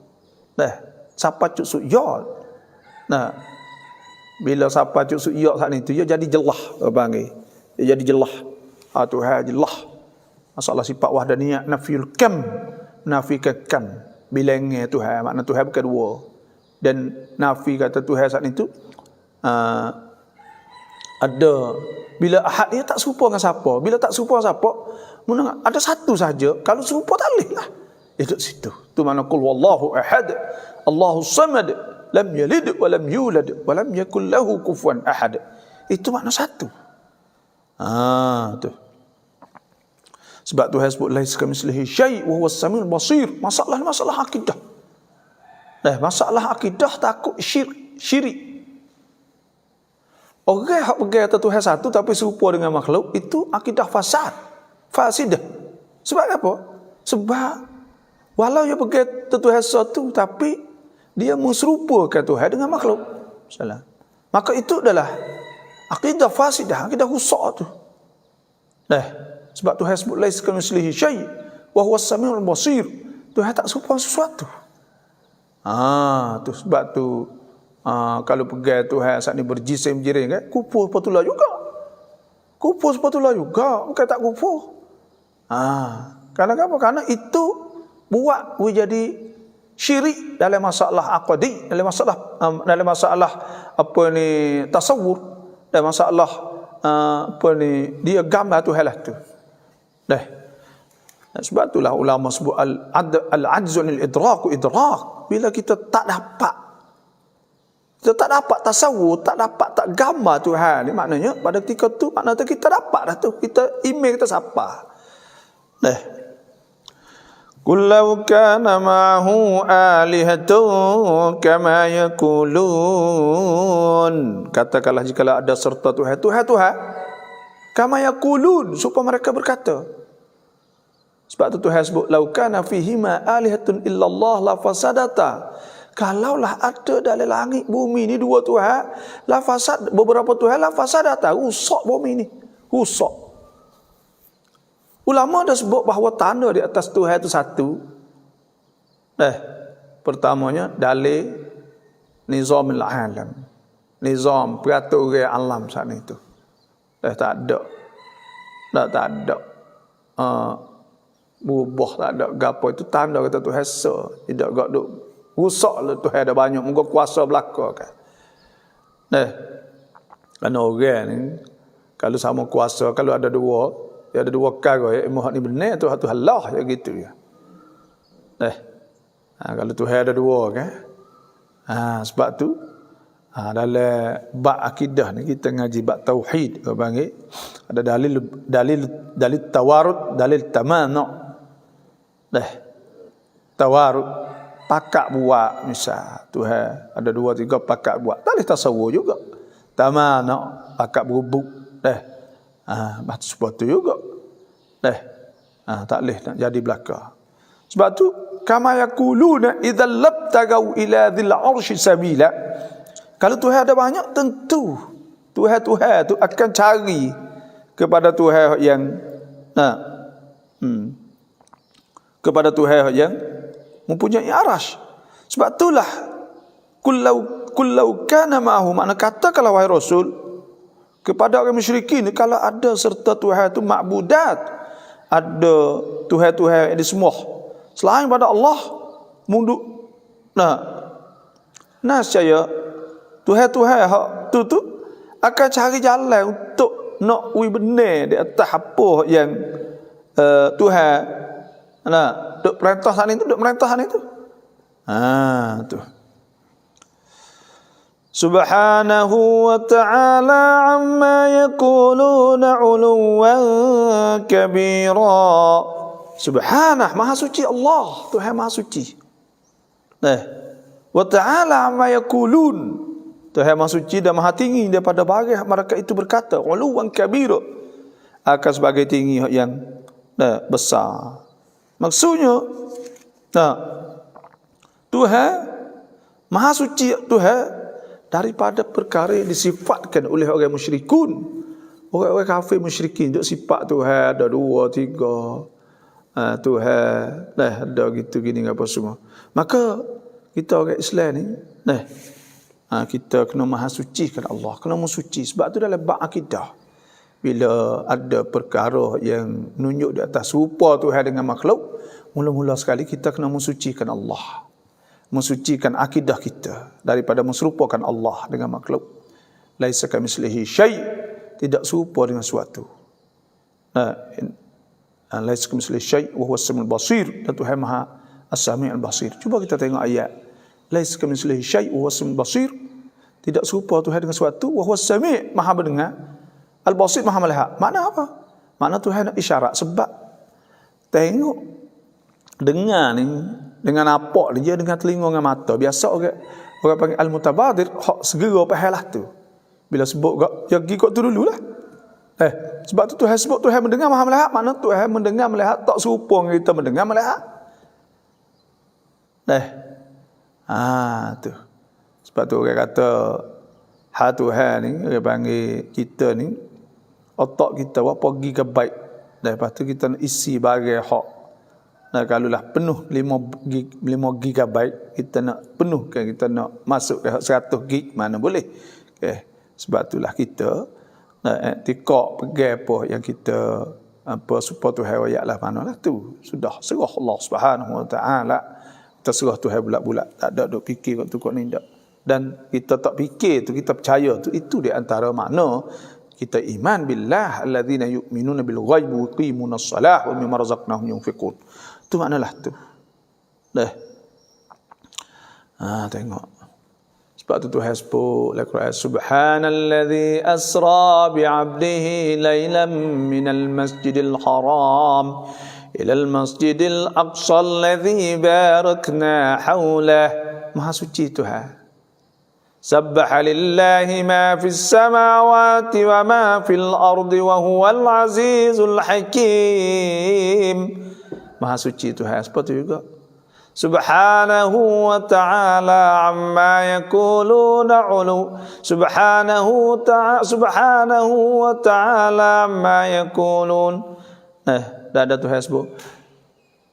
Siapa cuk suk ya. Bila siapa cuk suk ya saat ni tu dia jadi jelah panggil. Dia jadi jelah. Tuhan jelah. Masalah sifat wahdaniyah nafiyul kam, nafikan kam. Bilangnya Tuhan, makna Tuhan bukan dua. Dan nafi kata Tuhan saat itu ada bila ahad dia tak serupa dengan siapa. Bila tak serupa dengan siapa, ada satu saja. Kalau serupa tak boleh lah. Itu situ. Tu makna qul wallahu ahad, Allahus samad, lam yalid wa lam yulad wa lam yakul lahu kufuwan ahad. Itu makna satu. Tu. Sebab Tuhan sebut laisa kamitslihi syai' wa huwas samiul basir. Masalah akidah. Masalah akidah takut syirik. Orang yang pegang kata Tuhan satu tapi serupa dengan makhluk, itu akidah fasidah. Sebab apa? Sebab walau dia pegang kata Tuhan satu tapi dia menyerupakan Tuhan dengan makhluk. Salah. Maka itu adalah akidah fasidah, akidah rusak tu. Sebab Tuhan sebut laisa kamitslihi syai' wa huwas samiul basir. Tuhan tak serupa sesuatu. Tu sebab tu kalau pegang Tuhan saat ni berjisim-jiring kan, kufur sepatutlah juga. Kufur sepatutlah juga, bukan tak kufur. Karena apa? Karena itu buat jadi syirik dalam masalah aqdi, dalam masalah apa ni tasawur, dalam masalah apa ni dia gambar Tuhan lah tu. Sebab itulah ulama sebut al-ajzu al-idrak bila kita tak dapat tasawur, tak gambar Tuhan ni, maknanya pada ketika tu maknanya kita dapat dah tu, kita email kita siapa. Qul law kana ma'ahu alihatun kama yaqulun. Katakanlah jikalau ada serta Tuhan kama yaqulun, supaya mereka berkata. Sebab tu Tuhan sebut law kana fihima alihatun illallah la fasadata. Kalaulah ada dalam langit bumi ni dua Tuhan, beberapa Tuhan la fasadata, rusak bumi ni, rusak. Ulama dah sebut bahawa tanda di atas Tuhan itu satu. Pertamanya dalil nizamul alam, nizam peraturan alam saat itu. Tak ada berubah, tak ada gapo, itu tanda kata Tuhan tidak gak duk rusak lah Tuhan ada banyak, muka kuasa belaka kan. Kerana orang ni kalau sama kuasa, kalau ada dua, dia ada dua perkara, ni benar, Tuhan Allah ya gitu ya. Kalau Tuhan ada dua kan. Sebab tu dalam bab akidah ni kita ngaji bab tauhid, panggil ada dalil tawarud, dalil tamanu'. Tawarud pakak buat, misal Tuhan ada dua tiga pakak buat, tak boleh tasawur juga. Tamanu' pakak berubuk. Sebab tu juga tak boleh nak jadi belaka. Sebab tu kama yaquluna idzal labtagau ila dzil arsy sabila. Kalau Tuhan ada banyak, tentu Tuhan tu akan cari kepada Tuhan yang kepada Tuhan yang mempunyai arasy. Sebab itulah kullau kana ma'ahu, makna katakanlah wahai Rasul kepada orang musyrikin, kalau ada serta Tuhan itu ma'budat, ada Tuhan-Tuhan yang disembah selain pada Allah, mundur saya Tuhan-Tuhan hak tu akan cari jalan untuk nak benar di atas apa yang Tuhan duk perintah sana itu, tu. Subhanahu wa ta'ala amma yaquluna 'uluwan kabira. Subhanah, maha suci Allah, Tuhan maha suci. Wa ta'ala amma yaqulun, Tuhan maha suci dan maha tinggi daripada barang mereka itu berkata, 'uluwan kabira, akan sebagai tinggi yang besar. Maksudnya Tuhan maha suci, Tuhan daripada perkara yang disifatkan oleh orang musyrikun. Orang-orang kafir musyrikin duk sifat Tuhan ada 2, 3 Tuhan ada gitu gini apa semua. Maka kita orang Islam ni kita kena maha sucikan Allah, kena mensuci. Sebab tu dalam bab akidah, bila ada perkara yang menunjuk di atas serupa Tuhan dengan makhluk, mula-mula sekali kita kena mensucikan Allah, mensucikan akidah kita daripada menserupakan Allah dengan makhluk. Laisa kamitslihi syai', tidak serupa dengan sesuatu. Laisa kamitslihi syai' wa huwas samiul basir, dan Tuhan Maha As-Sami' Al-Basir. Cuba kita tengok ayat. Laisa kamitslihi syai' wa huwas samiul basir, tidak serupa Tuhan dengan sesuatu, wa huwas sami', Maha mendengar, Al-Basir, Maha melihat. Makna apa? Makna Tuhan nak isyarat. Sebab tengok, dengar ni dengan apa dia, dengan telinga dengan mata. Biasa orang panggil al-mutabadir, hak segera pahalah tu. Bila sebut ya pergi kat tu dululah. Sebab tu Tuhan sebut Tuhan mendengar Maha melihat, makna Tuhan mendengar melihat tak serupa dengan kita mendengar melihat. Tu. Sebab tu orang kata Tuhan ni, orang panggil kita ni, otak kita berapa gigabyte. Lepas tu kita nak isi barang hak. Kalaulah penuh 5 gigabyte, kita nak penuhkan, kita nak masuk ke 100 gig, mana boleh. Sebab itulah kita tikak pegang apa yang kita supaya Tuhan ayatlah manalah tu. Sudah serah Allah Subhanahu wa taala. Kita serah Tuhan bulat-bulat, tak ada duk fikir kat tu kat ni dak. Dan kita tak fikir tu, kita percaya tu, itu di antara makna kita iman billah alladzina yu'minuna bil ghaibi wa yuqimunas salah wa mimma razaqnahum yunfiqun. Tu maknalah tu. Tengok. Sebab tu Tuhan sebut dalam Quran, subhanalladzi asra bi 'abdihi lailan minal masjidil haram ilal masjidil aqsa alladzi barakna haulah. Maha suci Tuhan. Sabbaha lillahi ma fis samawati wa ma fil ardi wa huwal azizul hakim. Maha suci Tuhan. Seperti juga subhanahu wa ta'ala amma yaquluna 'ulu. Subhanahu wa ta'ala amma yaqulun. Dah ada Tuhan sebut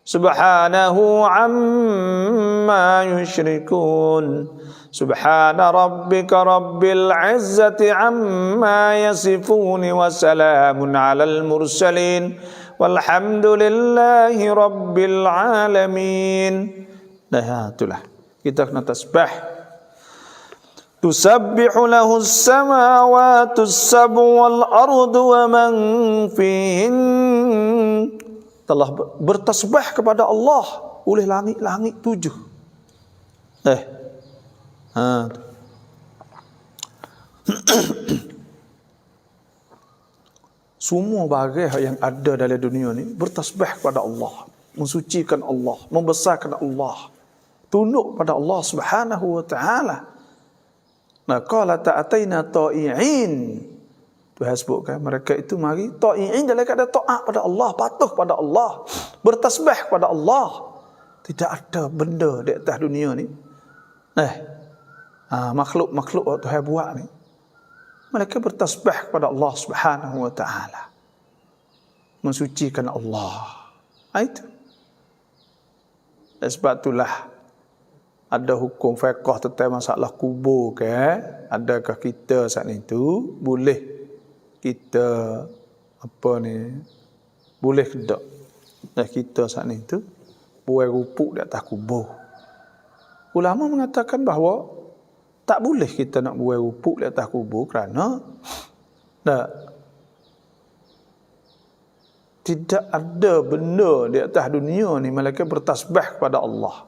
subhanahu amma yusyrikun. Subhana rabbika rabbil izzati amma yasifun wa salamun 'alal mursalin walhamdulillahi rabbil alamin. Itulah kita kena tasbih. Tusabbihu lahu as-samawati as-sab'u wal ardu wa man fihin. Telah bertasbih kepada Allah oleh langit-langit 7. Semua barang yang ada dalam dunia ni bertasbih kepada Allah, mensucikan Allah, membesarkan Allah, tunduk pada Allah Subhanahu wa taala. Qala ta'ataina ta'i'in. Tuhan sebutkan mereka itu mari ta'i'in dalam keadaan taat pada Allah, patuh pada Allah, bertasbih kepada Allah. Tidak ada benda di atas dunia ni. Makhluk-makhluk Tuhan buat ni. Mereka bertasbih kepada Allah Subhanahu wa taala. Mensucikan Allah. Itu. Dan sebab itulah ada hukum fiqh tentang masalah kubur ke? Adakah kita saat itu boleh kita boleh ke tak? Dan kita saat itu buai rupuk di atas kubur. Ulama mengatakan bahawa tak boleh kita nak buai rupuk di atas kubur kerana tidak ada benda di atas dunia ni melainkan bertasbih kepada Allah.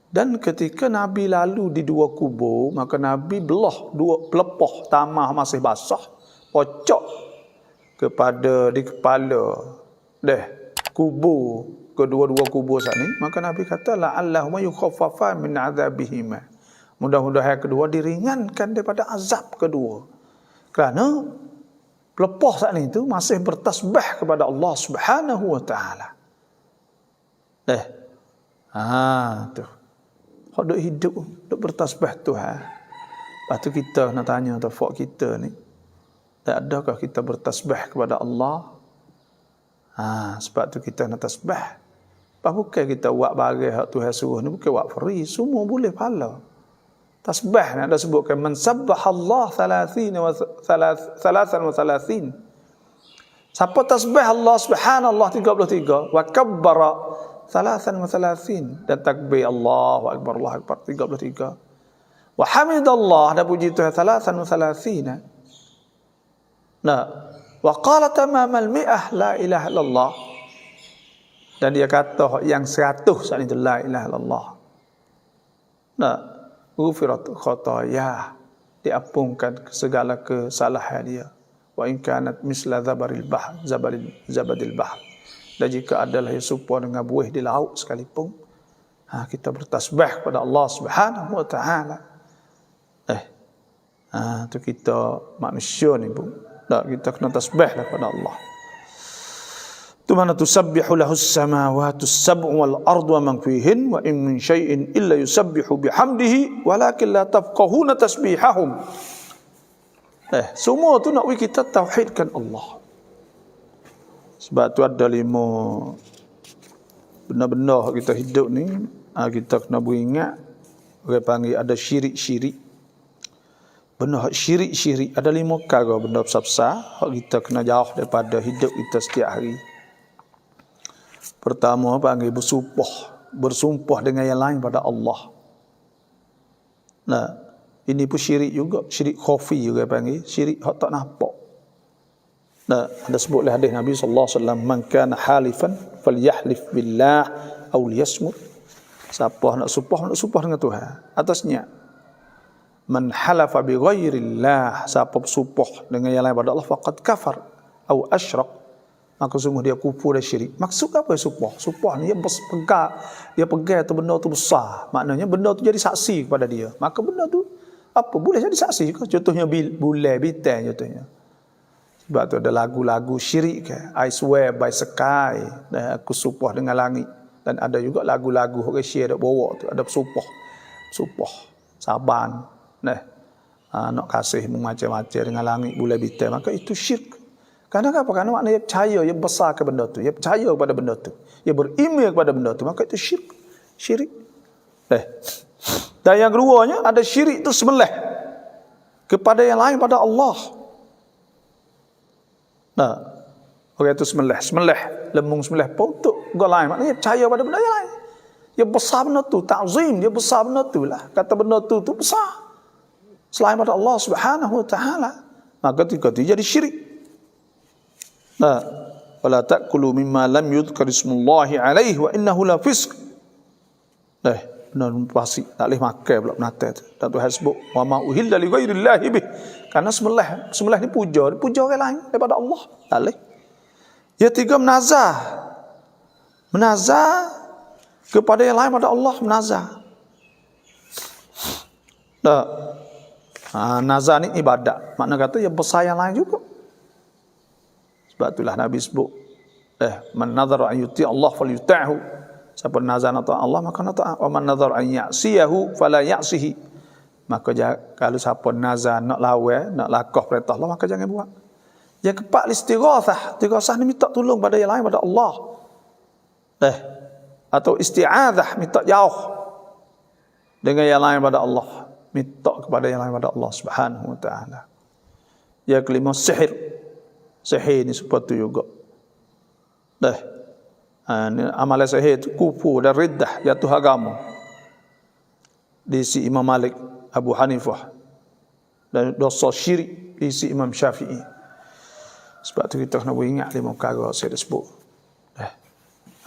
Dan ketika Nabi lalu di dua kubur, maka Nabi belah dua pelepah tanah masih basah, pocok di kepala kubur, kedua-dua kubur saat ni, maka Nabi kata la'allahuma yukhaffafan min azabihima. Mudah-mudahan kedua diringankan daripada azab kedua. Kerana pelepah saat ni itu masih bertasbih kepada Allah Subhanahu wa taala. Tu. Hak duk hidup, duk bertasbih Tuhan. Lepas tu kita nak tanya tafak kita ni, tak adakah kita bertasbih kepada Allah? Sebab tu kita nak tasbih. Bukan kita buat barang hak Tuhan suruh ni, bukan buat free, semua boleh pahala. Tasbih ni ada sebutkan man sabbahallah 30 wa 33. Siapa tasbih Allah subhanallah 33 wa kabbara 33 dan takbir Allahu akbar 33. Wa hamidallah dan puji Tuhan 33. Wa qala tamamal mi'ah la ilaha illallah. Dan dia kata yang 100 saat itu la ilaha illallah. Ghufirat khataya, diampunkan segala kesalahan dia. Wa in kanat misla zabadil bahr. Dan jika adalah yang serupa dengan buih di laut sekalipun, kita bertasbih kepada Allah Subhanahu wa taala. Tu kita manusia ni pun, kita kena tasbihlah kepada Allah. Tu mana tusabbihu lahus samawati as-sab'u wal ardu wa man fihin wa in min syai'in illa yusabbihu bihamdihi walakin la tafqahuna tasbihahum. Semua tu nak kita tauhidkan Allah. Sebab tu ada 5 benda-benda kita hidup ni, kita kena beringat. Orang panggil ada syirik-syirik. Benda syirik-syirik ada 5 perkara, benda besar-besar hak kita kena jauh daripada hidup kita setiap hari. Pertama panggil bersumpah dengan yang lain pada Allah. Ini pun syirik juga, syirik khafi juga panggil, syirik hak tak nampak. Ada sebut oleh hadis Nabi sallallahu alaihi wasallam, man kana halifan falyahlif billah aw liyasmut. Siapa nak sumpah dengan Tuhan atasnya. Man halafa bi ghairillah, siapa bersumpah dengan yang lain pada Allah faqad kafar aw asyrak, maka sungguh dia kufur dan syirik. Maksud apa sumpah? Sumpah ni dia pegang tu benda tu besar. Maknanya benda tu jadi saksi kepada dia. Maka benda tu boleh jadi saksi ke? Contohnya bulan bintang contohnya. Sebab tu ada lagu-lagu syirik ke? I swear by sky, dan aku sumpah dengan langit. Dan ada juga lagu-lagu orang Syiah dak bawa tu ada sumpah saban. Nak kasih macam-macam dengan langit bulan bintang, maka itu syirik. Kerana apa? Kerana maknanya dia percaya, dia besar ke benda tu, dia percaya kepada benda tu, dia beriman kepada benda tu, maka itu syirik. Dan yang keduanya ada syirik tu sembelih kepada yang lain pada Allah. Orang itu sembelih lemung sembelih pun untuk orang lain, maknanya dia percaya pada benda yang lain. Dia besar benda tu, ta'zim, dia besar benda tu lah. Kata benda tu besar selain pada Allah Subhanahu wa taala, maka itu jadi syirik. Wala ta'kulu mimma lam yudhkar ismullahi alaihi wa innahu la fisq. Benar pasti tak boleh makan pula penata tu. Dan Tuhan sebut wa ma uhilla li ghairillahi bih. Karena sembelih ni puja orang lain daripada Allah. Tak boleh. Yang 3 menazah kepada yang lain pada Allah, menazah. Nazar ni ibadat. Makna kata yang besar yang lain juga. Sebab itulah Nabi sebut man nadhara an yuti Allah falyuta'hu. Siapa nazar nak taat Allah maka nak taat. Wa man nazar an ya'siyahu fala ya'sihi. Maka kalau siapa nazar nak lawan, nak lakuh perintah Allah maka jangan buat. Yang keempat istighatsah. Istighatsah ni minta tolong pada yang lain pada Allah. Atau isti'adzah, minta jauh dengan yang lain pada Allah. Minta kepada yang lain pada Allah Subhanahu wa taala. Yang kelima sihir. Sihir ni seperti juga. Amalan sihir itu kufur dan riddah, jatuh agama. Di si Imam Malik, Abu Hanifah, dan dosa syirik di si Imam Syafi'i. Sebab tu kita kena ingat 5 perkara saya dah sebut.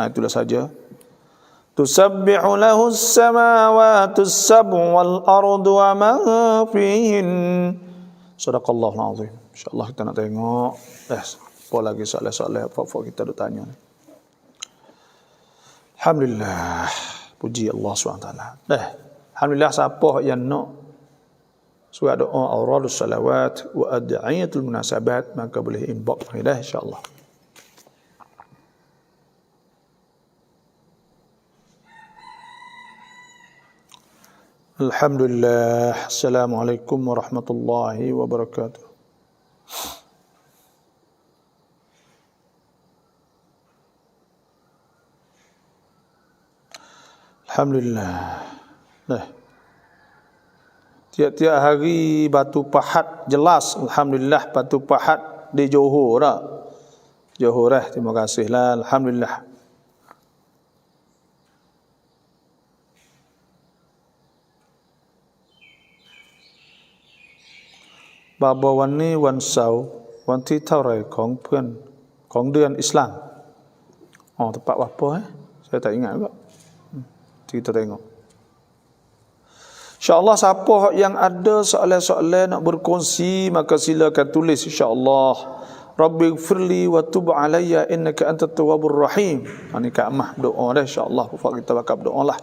Itulah saja. Tusabbihu lahu as-samawati as-sab'u wal ardu wa ma fihin. Sadaqallahul azim. Insya-Allah kita nak tengok apa lagi soalan-soalan apa kita nak tanya. Alhamdulillah. Puji Allah SWT. Alhamdulillah siapa yang nak surat doa auradus salawat wa ad'iyatul munasabat maka boleh inbox dah insya-Allah. Alhamdulillah. Assalamualaikum warahmatullahi wabarakatuh. Alhamdulillah. Tiap-tiap hari batu pahat jelas. Alhamdulillah batu pahat di Johor dah. Johor terima kasihlah. Alhamdulillah. Baba วันนี้วันเสาร์วันที่เท่าไหร่ของเพื่อนของเดือนอิสลาม tepat apa saya tak ingat juga. Kita tengok. InsyaAllah siapa yang ada soalan-soalan nak berkongsi maka silakan tulis insyaAllah. Rabbighfirli wa tub alayya innaka antat tawwabur rahim. Ini Kak Amah doa dah insyaAllah. Kita bakal berdoa lah.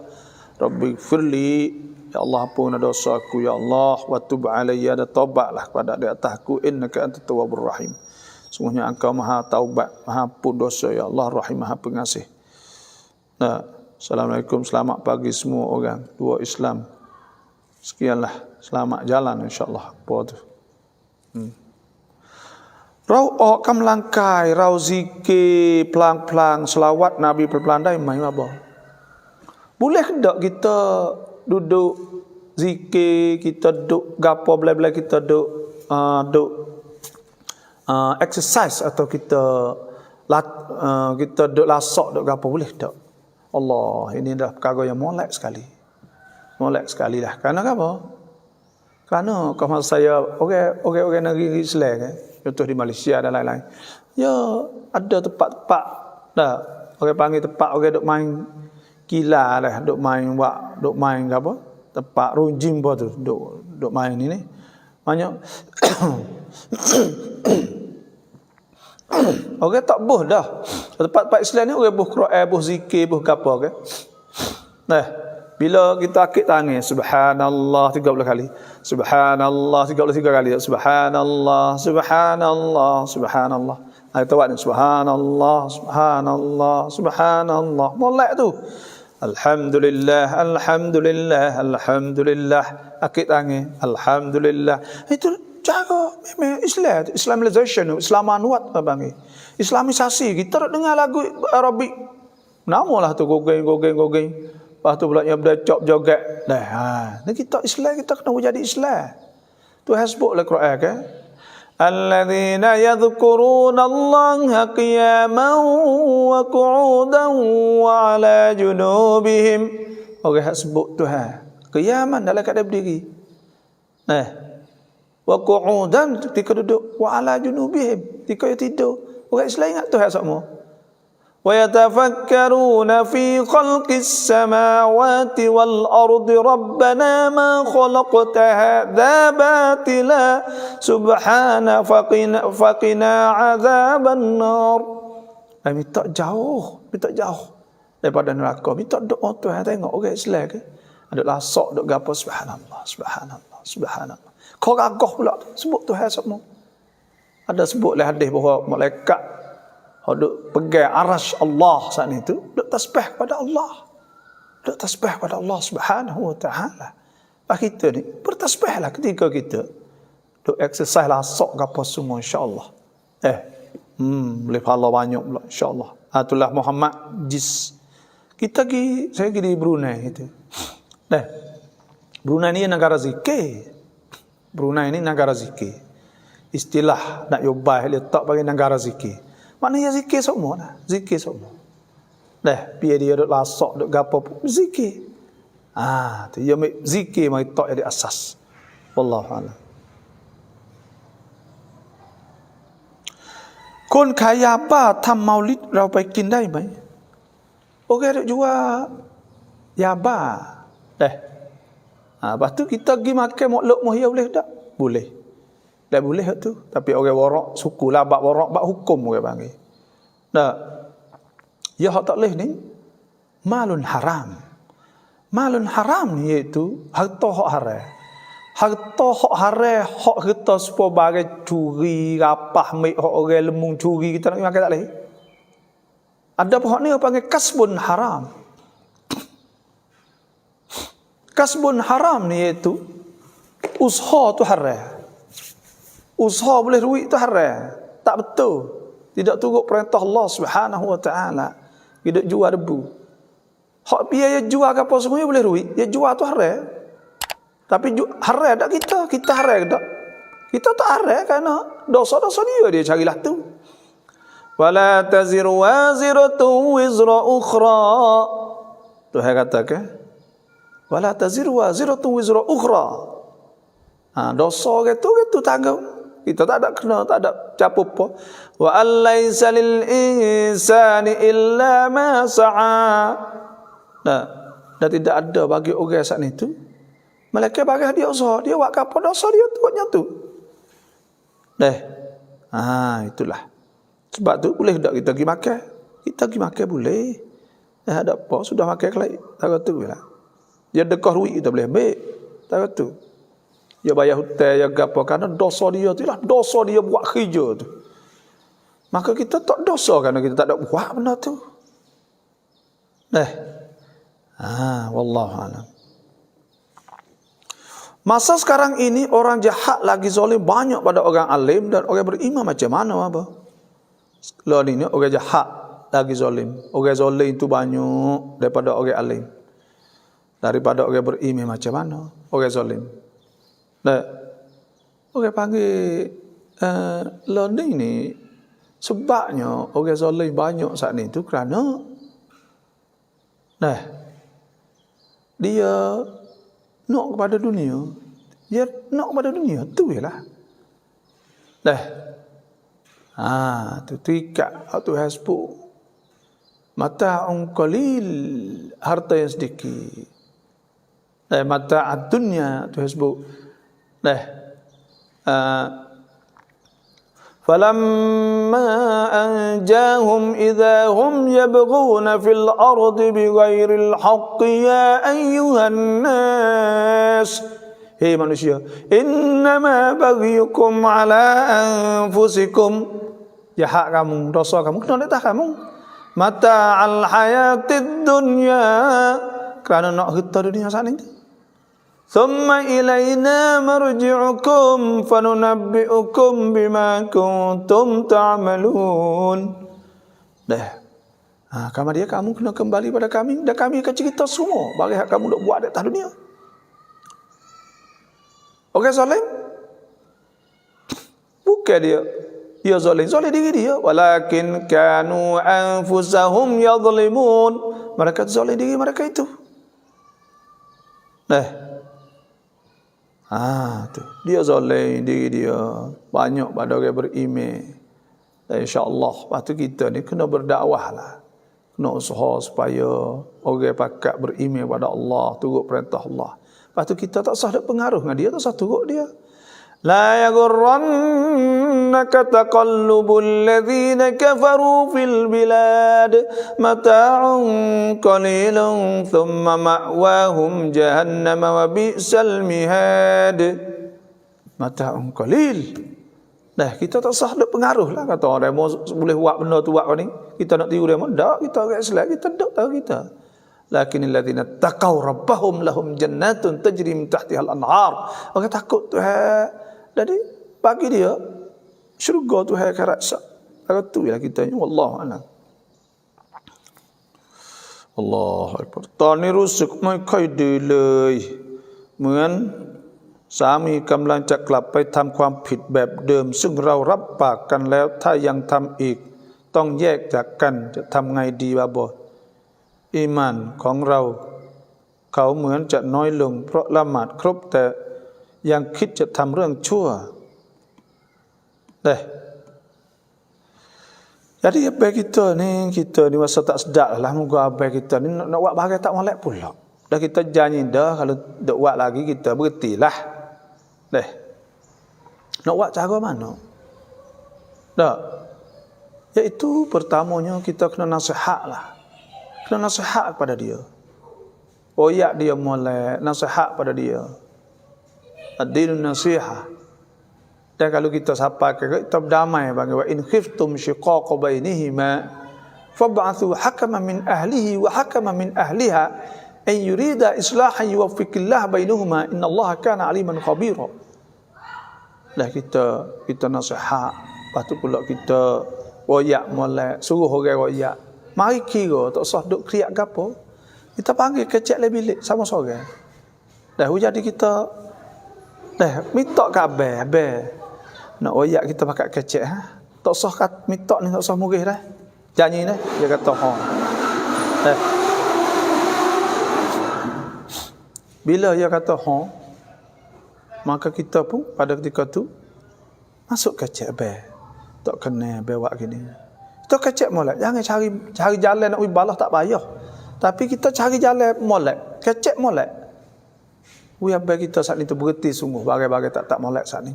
Rabbighfirli, ya Allah ampun dosa aku ya Allah, wa tub alayya, dan taubatlah kepada di atasku, innaka antat tawwabur rahim. Sungguhnya engkau maha taubat, maha ampun dosa ya Allah, rahim maha pengasih. Assalamualaikum, selamat pagi semua orang. Dua Islam. Sekianlah, selamat jalan insyaAllah. Apa tu? Rau kam langkai, rau zikir, pelang-pelang, selawat Nabi berpelandai, main apa? Boleh tak kita duduk zikir, kita duduk gapo bela-bela, kita duduk exercise atau kita duduk lasak, duduk gapo, boleh tak? Allah, ini dah perkara yang molek sekali. Molek sekali dah. Kerana apa? Kerana kalau saya orang negeri Islam kan, contoh di Malaysia dan lain-lain. Ya, ada tempat-tempat dah. Orang panggil tempat orang duk main kila lah, duk main apa? Tempat runjing apa tu, duk main ini. Banyak orang tak boh dah. Tempat-tempat Islam ni orang boh Quran, boh zikir, boh gapo kan. Bila kita akid tangan subhanallah 30 kali, subhanallah 33 kali, subhanallah, subhanallah, subhanallah. Kita buat ni subhanallah, subhanallah, subhanallah. Molek tu. Alhamdulillah, alhamdulillah, alhamdulillah. Akid tangan, alhamdulillah. Itu cara memang Islam, Islamization, Islamanuat apa panggil. Islamisasi. Kita tak dengar lagu Arabik. Namalah tu gogeng. Lepas tu pula yang bercop joget. Ni kita Islam, kita kena jadi Islam. Tuhan sebutlah Quran kan. Alladzina yadhkuruna Allaha qiyaman wa qu'udan wa 'ala junubihim. Orang hak sebut Tuhan qiyaman dalam keadaan berdiri. Wa qu'udan ketika duduk, wa 'ala junubihim ketika tidur. Orang Islam ingat Tuhan semua. وَيَتَفَكَّرُونَ فِي خَلْقِ السَّمَاوَاتِ وَالْأَرْضِ رَبَّنَا مَا خَلَقْتَ هَذَا بَاطِلًا سُبْحَانَكَ فَقِنَا عَذَابَ النَّارِ. Minta jauh daripada neraka. Minta doa Tuhan. Tengok orang Islam ke, ada lasak, duk gapo, subhanallah, subhanallah, subhanallah. Kau ragah pula sebut Tuhan semua. Ada sebutlah hadis bahawa malaikat duk pegang arasy Allah saat itu, duk tasbih pada Allah. Duk tasbih pada Allah Subhanahu wa taala. Pak kita ni bertasbihlah ketika kita duk exercise lah sok gapo semua insya-Allah. Boleh pahala banyak pula insya-Allah. Itulah Muhammad Jis. Saya pergi di Brunei itu. Brunei ni negara zikir. Brunei ni negara zikir. Istilah nak yobah letak bagi negara zikir. Maknanya zikir semua lah. Zikir semua. Biar dia duk lasak, duk gapo zikir. Tu dia zikir mai tok jadi asas. Wallahu a'lam. Kon kaya ba tham maulid เราไปกินได้ไหมโอเคduk jual yaba. Lepas tu kita pergi makan makluk muhya boleh tak? Boleh. Dah boleh tu. Tapi orang warak suku lah bab warak bab hukum orang panggil. Ya hak tak boleh ni malun haram. Malun haram ni iaitu harta hak haram. Harta hak haram hak kita sebagai curi, rapah, ambil hak orang lemung curi kita nak makan tak boleh. Ada pun hak ni orang panggil kasbun haram. Kasbun haram ni iaitu usaha tu haram. Usaha boleh duit tu haram. Tak betul. Tidak turut perintah Allah Subhanahu wa taala. Hidup jual debu. Hak biaya jual apa semuanya boleh duit. Dia jual tu haram. Tapi haram tak kita. Kita haram tak. Kita tak haram kerana dosa-dosa dia carilah tu. Wala taziru waziratu wizra ukhra. Tuhan katakan wala taziru waziratu wizra ukhra. Dosa gitu tanggung. Kita tak ada kena, tak ada capup apa. Wa allaisa lil insani illa ma sa'a. Dan tidak ada bagi orang saat itu melainkan bagi dia usaha. Dia buat apa dosa dia tu buatnya tu. Itulah. Sebab tu boleh tak kita pergi makan? Kita pergi makan boleh. Ada apa? Sudah makan kelai. Tak tu lah. Dia dekah duit kita boleh ambil. Tak tu. Dia bayar hutang, dia apa. Kerana dosa dia tu lah. Dosa dia buat kerja tu. Maka kita tak dosa kerana kita tak ada buat benda tu. Wallahualam. Masa sekarang ini orang jahat lagi zalim banyak pada orang alim dan orang beriman macam mana apa? Lawan ini orang jahat lagi zalim. Orang zalim itu banyak daripada orang alim. Daripada orang beriman macam mana? Orang zalim. Orang panggil learning ni sebabnya orang zalim banyak saat ni tu kerana dia nak kepada dunia. Dia nak kepada dunia tu jelah. Tu terikat tu hasbu. Mata'un qalil, harta yang sedikit. Mata'ad dunya tu hasbu. فَلَمَّا أَنْجَاهُمْ إِذَا هُمْ يَبْغُونَ فِي الْأَرْضِ بِغَيْرِ الْحَقِّ يَا أَيُّهَا النَّاسِ. Hei manusia, إِنَّمَا بَغْيُكُمْ عَلَىٰ أَنفُسِكُمْ. Jahat kamu, dosa kamu kena atas kamu. مَتَاعَ الْحَيَاةِ الدُّنْيَا. Kerana nak harta dunia saat ini. ثم إلينا مرجعكم فننبئكم بما كنتم تعملون. Kamu dia kamu kena kembali pada kami dan kami akan cerita semua bagi hak kamu nak buat di atas dunia. Okey zalim? Bukan dia zalim diri dia, walakin kanu anfusahum yadhlimun. Mereka zalim diri mereka itu. Tu. Dia zalim diri dia. Banyak pada orang beriman. Dan insya-Allah, lepas tu kita ni kena berdakwah lah. Kena usaha supaya orang pakat beriman pada Allah, turut perintah Allah. Lepas tu kita tak usah ada pengaruh dengan dia, tak usah turut dia. La yaghurrannaka taqallubul ladzina kafaru fil bilad mata'un qalilun thumma ma'wahum jahannam wa bi'sal mihad. Mata'un qalil. Dah kita tak sah duk pengaruh lah kata orang demo boleh buat benda tu buat kau ni. Kita nak tiru demo dak kita orang Islam kita duk tahu kita. Lakinnal ladzina taqaw rabbahum lahum jannatun tajri min tahtiha al-anhar. Orang takut Tuhan. Jadi bagi dia syurga Tuhan akan rasa. Kalau tu lah kita ni wallahu a'lam. Allahu akbar. Tani rusuk mai kaiดีเลยเหมือนสามีกำลังจะกลับไปทำความผิดแบบเดิมซึ่งเรารับปากกันแล้วถ้ายังทำอีกต้องแยกจากกันจะทำไงดีบาบ่อีหม่านของเราเขาเหมือนจะน้อยลงเพราะละหมาดครบแต่ยังคิดจะทำเรื่องชั่วdeh. Jadi abang kita ni masa tak sedap lah moga abang kita ni nak buat bahagian tak molek pula. Dah kita janji dah kalau nak buat lagi kita berhentilah. Deh. Nak buat cara mana? Dah. Iaitu pertamanya kita kena nasihat lah. Kena nasihat kepada dia. Oyak dia molek, nasihat pada dia. Ad-dinun nasihah. Dan kalau kita sampai kita berdamai bagi wa in khiftum shiqaqa bainihima fab'athu hakaman min ahlihi wa hakaman min ahliha an yurida islahan yuwaffiqillah bainahuma innallaha kana aliman khabira. Lah kita nasihat, lepas tu pula kita royak molek, suruh orang royak. Mari kira tak usah duk kriak gapo. Kita panggil kecek le bilik sama seorang. Dah jadi kita dah minta ke abang nak royak kita pakai kecek tak usah minta ni tak usah murih dah. Janji dah dia kata bila dia kata maka kita pun pada ketika tu masuk kecek abang. Tak kena abang buat gini. Kita kecek molek. Jangan cari jalan nak balas tak payah. Tapi kita cari jalan molek. Kecek molek. Abang kita saat ni tu berhenti sungguh. Bagai-bagai tak molek saat ni.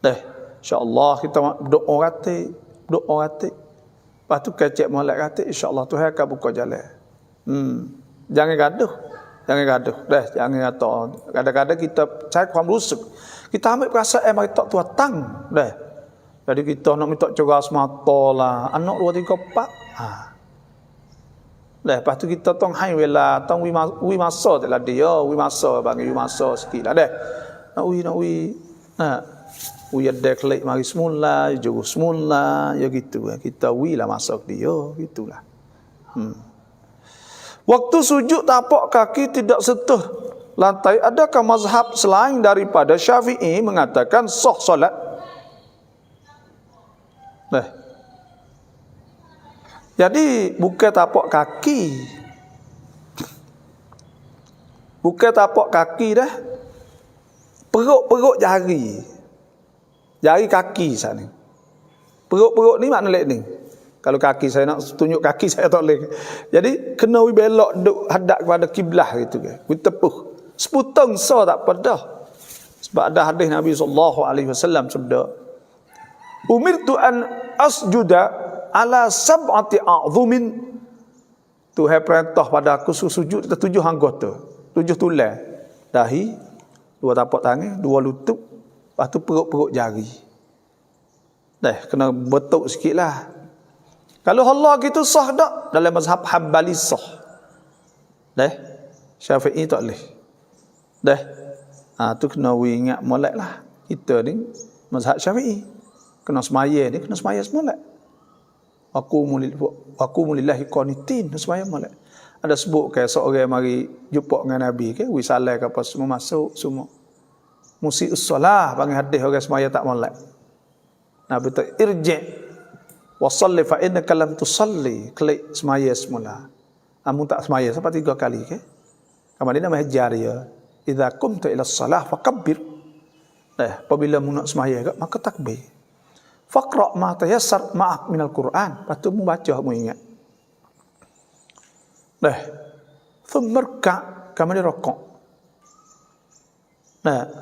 Dah, insya-Allah kita doa ratik. Lepas tu kecek molek ratik, insya-Allah Tuhan akan buka jalan. Jangan gaduh. Dah, jangan kata. Kadang-kadang kita cariความรู้สึก. Kita ambil perasaan mari tak tua tang. Dah. Jadi kita nak minta cerah semata lah. Anak 2 3 4. Dah, lepas tu kita tong hai wela, tong wi masa tak lah dia, wi masa bagi wi masa sikit lah dah. Nak wi. Uya deklik mari semula, jauh semula, ya gitu. Kita lah masuk dia, gitulah. Waktu sujud tapak kaki tidak sentuh lantai, adakah mazhab selain daripada Syafi'i mengatakan sah solat? Nah. Jadi bukan tapak kaki. Bukan tapak kaki dah. Perut jari. Jari kaki sana. Perut ni makna lek ni. Kalau kaki saya nak tunjuk kaki saya tak boleh. Jadi kena belok duk hadap kepada kiblah gitu ke. Wi tepuh. Seputang so tak pada. Sebab ada hadis Nabi SAW sabda, "Umirtu an asjuda ala sab'ati a'dhumin." Tuhan perintah pada aku sujud ke 7 anggota, 7 tulang. Dahi, 2 tapak tangan, 2 lutut. Lepas tu perut jari. Dah, kena betul sikit lah. Kalau Allah gitu sah tak? Dalam mazhab Hambali sah. Dah, Syafi'i tak boleh. Dah, tu kena ingat molek lah. Kita ni mazhab Syafi'i. Kena semaya ni, kena semaya semolek. Aku mulillahi qanitin, semaya molek. Ada sebut ke seorang mari jumpa dengan Nabi ke, wisalah ke apa semua masuk semua. Musi'us solah panggil hadis orang semaya tak molek. Nabi tu irji' wa salli fa innaka lam tusalli, klik semaya semula. Amun tak semaya sampai 3 kali ke. Kemudian nama hajar ya, idza qumta ila shalah fakabbir. Apabila mu nak semaya maka takbir. Faqra ma tayassar ma'ak minal Quran, patu mu baca mu ingat. Thumma rka' kemudian rukuk.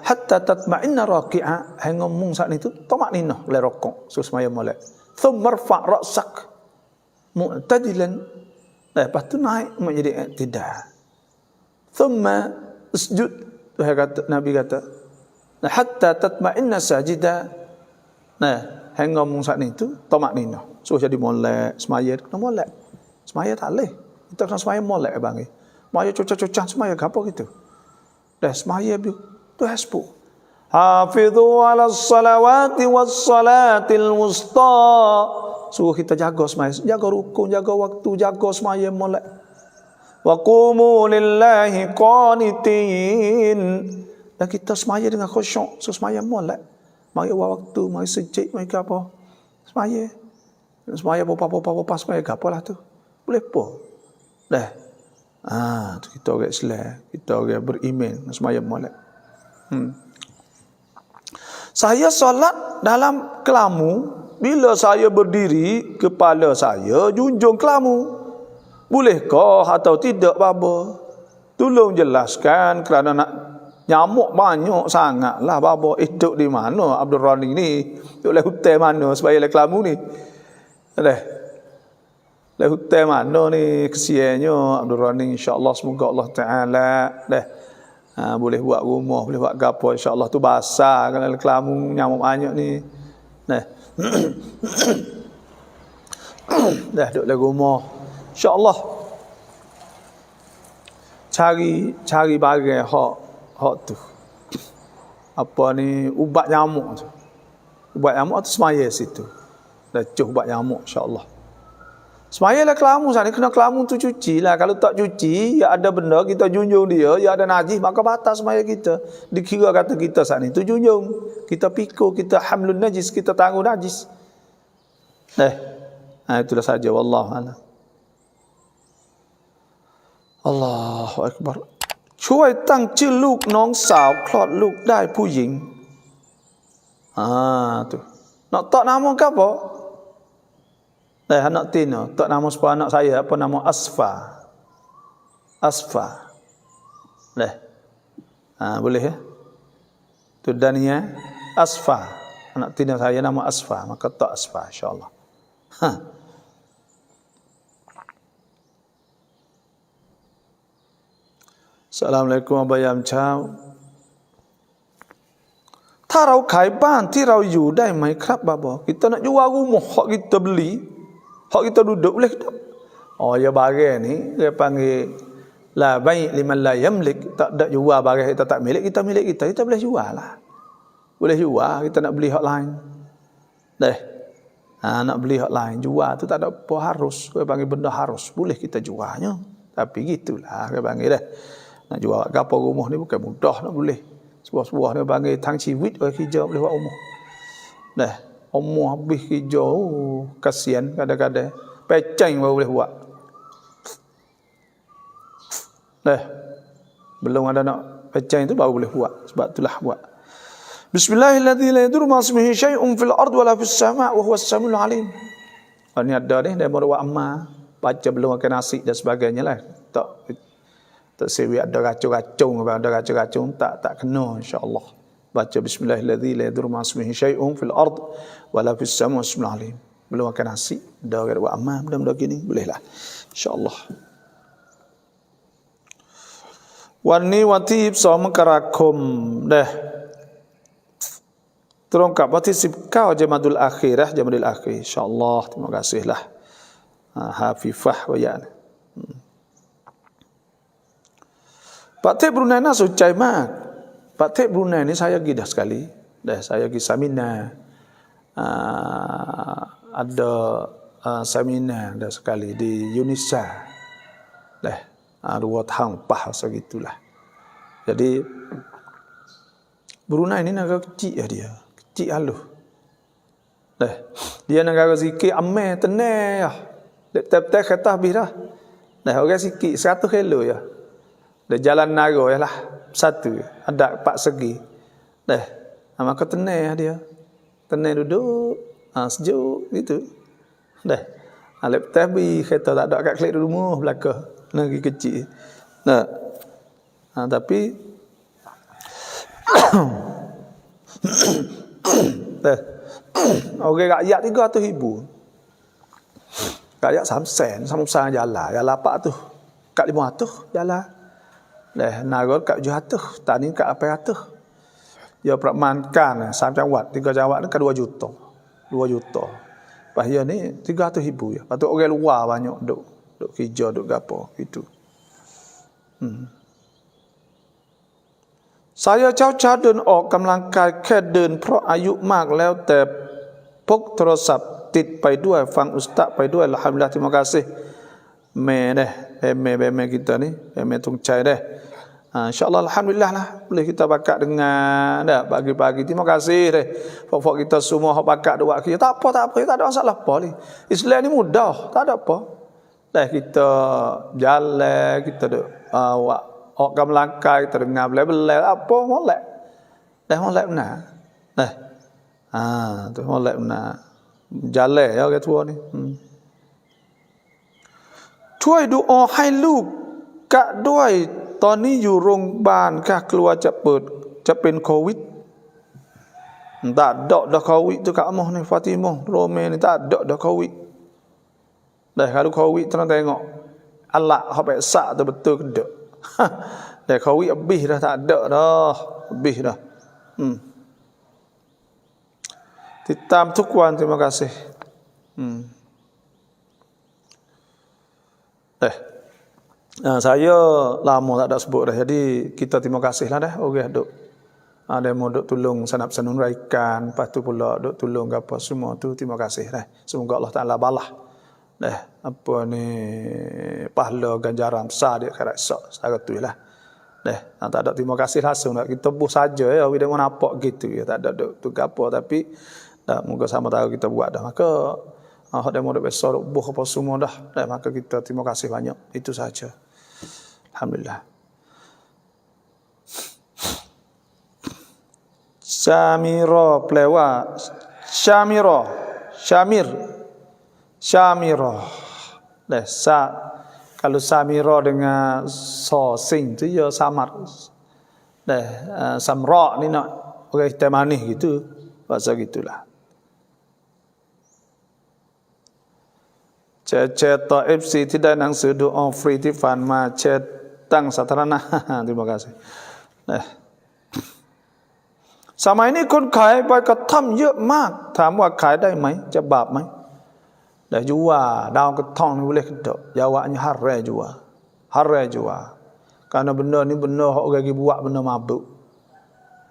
Hatta tatma'inna raki'a, hai ngomong saat itu tamakninah oleh rokok semaya molek. Thumma rfa' ra'sak mu'tadilan, lepas tu naik menjadi i'tidal. Thumma usjud, Nabi kata hatta tatma'inna sajida, Nah, hang ngomong saat itu tomak nina. So jadi molek, semaya kena molek. Semaya tak leh. Kita kena semaya molek bang. Semaya cucah-cucah semaya gapo gitu. Dah semaya tu hasbu. Hafizu 'ala salawati was salatil wusta. Suruh kita jaga semaya, jaga rukun, jaga waktu, jaga semaya molek. Wa qumu lillahi qanitin. Dan kita semaya dengan khusyuk, so semaya molek. Mari waktu, mari sejik, mari apa? Semaya. Semaya apa semaya gapo lah tu. Boleh apa? Dah. Tu kita orang Islam, kita orang beriman, semaya molek. Saya solat dalam kelamu, bila saya berdiri, kepala saya junjung kelamu. Bolehkah atau tidak baba? Tolong jelaskan kerana nak nyamuk banyak sangatlah baba. Duduk di mana Abdul Rani ni? Duduk di hotel mana supaya le kelamu ni? Le hotel mana ni kesiannya Abdul Rani, insya-Allah semoga Allah Taala boleh buat rumah, boleh buat gapo, insya-Allah tu basah kalau le kelamu nyamuk banyak ni. Duduk di rumah. InsyaAllah cari barang hak tu. Apa ni ubat nyamuk tu. Ubat nyamuk tu semaya situ. Dah cuh ubat nyamuk insya-Allah. Semayalah kelamu sana, kena kelamu tu cuci lah. Kalau tak cuci, ya ada benda kita junjung dia, ya ada najis, maka batal semaya kita. Dikira kata kita saat ni tu junjung. Kita pikul, kita hamlun najis, kita tangguh najis. Itulah saja wallahu a'lam. Allahu Akbar ช่วยตั้งชื่อลูกน้องสาวคลอดลูกได้ผู้หญิงtu nak tak nama ke apa anak tin tak nama supaya anak saya apa nama Asfa boleh ya tu Dania Asfa anak tin saya nama Asfa maka tak Asfa insyaallah Assalamualaikum อบายามเช้าถ้าเราขายบ้านที่เราอยู่ได้ไหมครับบาบอ kita nak jual rumah hak kita beli hak kita duduk boleh tak ya barang ni dia panggil la bai' liman la yamlik tak ada jual barang kita tak milik kita boleh jual lah boleh jual kita nak beli hak lain nak beli hak lain jual tu tak ada apa harus dia panggil benda harus boleh kita jualnya tapi gitulah dia panggil nak jual gapo rumah ni bukan mudah nak boleh. Sebuah-sebuah ni panggil tang ciwit orang kerja boleh buat rumah. Rumah habis kerja kasihan kadang-kadang. Peceng baru boleh buat. Belum ada nak peceng tu baru boleh buat. Sebab itulah buat. Bismillahirrahmanirrahim. La yadur ma ismihi syai'un fil ard wala fis sama' wa huwa as-sami'ul 'alim. Ini ada ni dia baru buat amma, baca belum makan nasi dan sebagainya lah. Tak sewi ada racun-racun ada racun-racun tak kena insya-Allah. Baca bismillahirrahmanirrahim la yadur ma ismihi syai'un fil ard wala fis sama' wasmul alim. Belum makan nasi, dah ada buat amal benda-benda gini bolehlah insya-Allah.วันนี้วันที่22มกราคมตรงกับวันที่19 Jamadul Akhirah Jamadul Akhir insya-Allah. Terima kasihlah Hafifah wa ya. Pak Tek Brunei ni sucai mak. Pak Tek Brunei ni saya pergi dah sekali. Saya pergi seminar. Ada seminar dah sekali di Unisa. 2 tahun lepas segitulah. Jadi Brunei ni negara kecil dia. Kecil halus. Dia negara sikit amai tenang ya. Tep-tep kereta habis dah. Orang sikit 100 kilo ya. Dah jalan naro lah satu ada 4 segi maka tenang dia tenang duduk sejuk gitu alep tabi kereta tak ada kat klik rumah belakang lagi kecil tapi orang rakyat 300,000 rakyat Samsen jalan 4 tu kat 500 jalan Nagor kat 700, tani kat 800. Dia permankan 3 jawapan ke 2 juta. 2 juta. Bahaya ni 300,000 ya. Patut orang luar banyak duk kerja duk gapo gitu. Saya เช้าๆเดินออกกำลังกายแค่เดินเพราะอายุมากแล้วแต่พกโทรศัพท์ติดไปด้วยฟังอุสตะไปด้วยอัลฮัมดุลิลละห์ terima kasih แม่เด้แม่ kita ni แม่ Tung Chai เด้ InsyaAllah Alhamdulillah lah boleh kita bakat dengan dah pagi-pagi. Terima kasih deh pokok kita semua hok bakat duk buat kerja. Tak apa tak ada masalah apa ni. Islam ni mudah, tak ada apa. Dah kita jalan, kita duk buatกำลังกาย kita dengar belai-belai apa molek. Dah molek benar. Dah. Tu molek benar. Jalan ya orang tua ni. ช่วยดูอาให้ลูกกะด้วยตอนนี้อยู่โรงพยาบาลค่ะกลัวจะเป็นโควิด tak ada dah covid tu Kak Amah ni Fatimah Rome ni tak ada dah covid dah kalau covid terang tengok alak hak peksa tu betul ke tak dah covid habis dah tak ada dah habis dah titam tukuan terima kasih saya lama tak ada sebut dah. Jadi kita terima kasihlah dah orang duk ada mau duk tolong sanap-sanun raikan, lepas tu pula duk tolong apa semua tu terima kasih dah. Semoga Allah Taala balah dah apa ni pahala ganjaran besar di akhirat esok secara tulah. Dah tak ada terima kasih langsung nak kita buh saja ya bila mau nampak gitu ya tak ada duk tu apa tapi dah moga sama tahu kita buat dah maka ada mau duk besar buh apa semua dah maka kita terima kasih banyak itu saja. Alhamdulillah. Syamira แปลว่า Syamira. Kalau Samira dengan sing tu ya samar. Samra ni nak orang hitam manis gitu. Bahasa gitulah. Chat FC tidak หนังสือดูออฟรีที่ฝันมาแชร์ตั้งสาธารณะ terima kasih สมัยนี้คนขายใบกระท่อมเยอะมากถามว่าขายได้ไหมจะบาปไหมdah jual daun ketong ni boleh ke tak jawabnya haram jual kerana benda ni benda orang pergi buat benda mabuk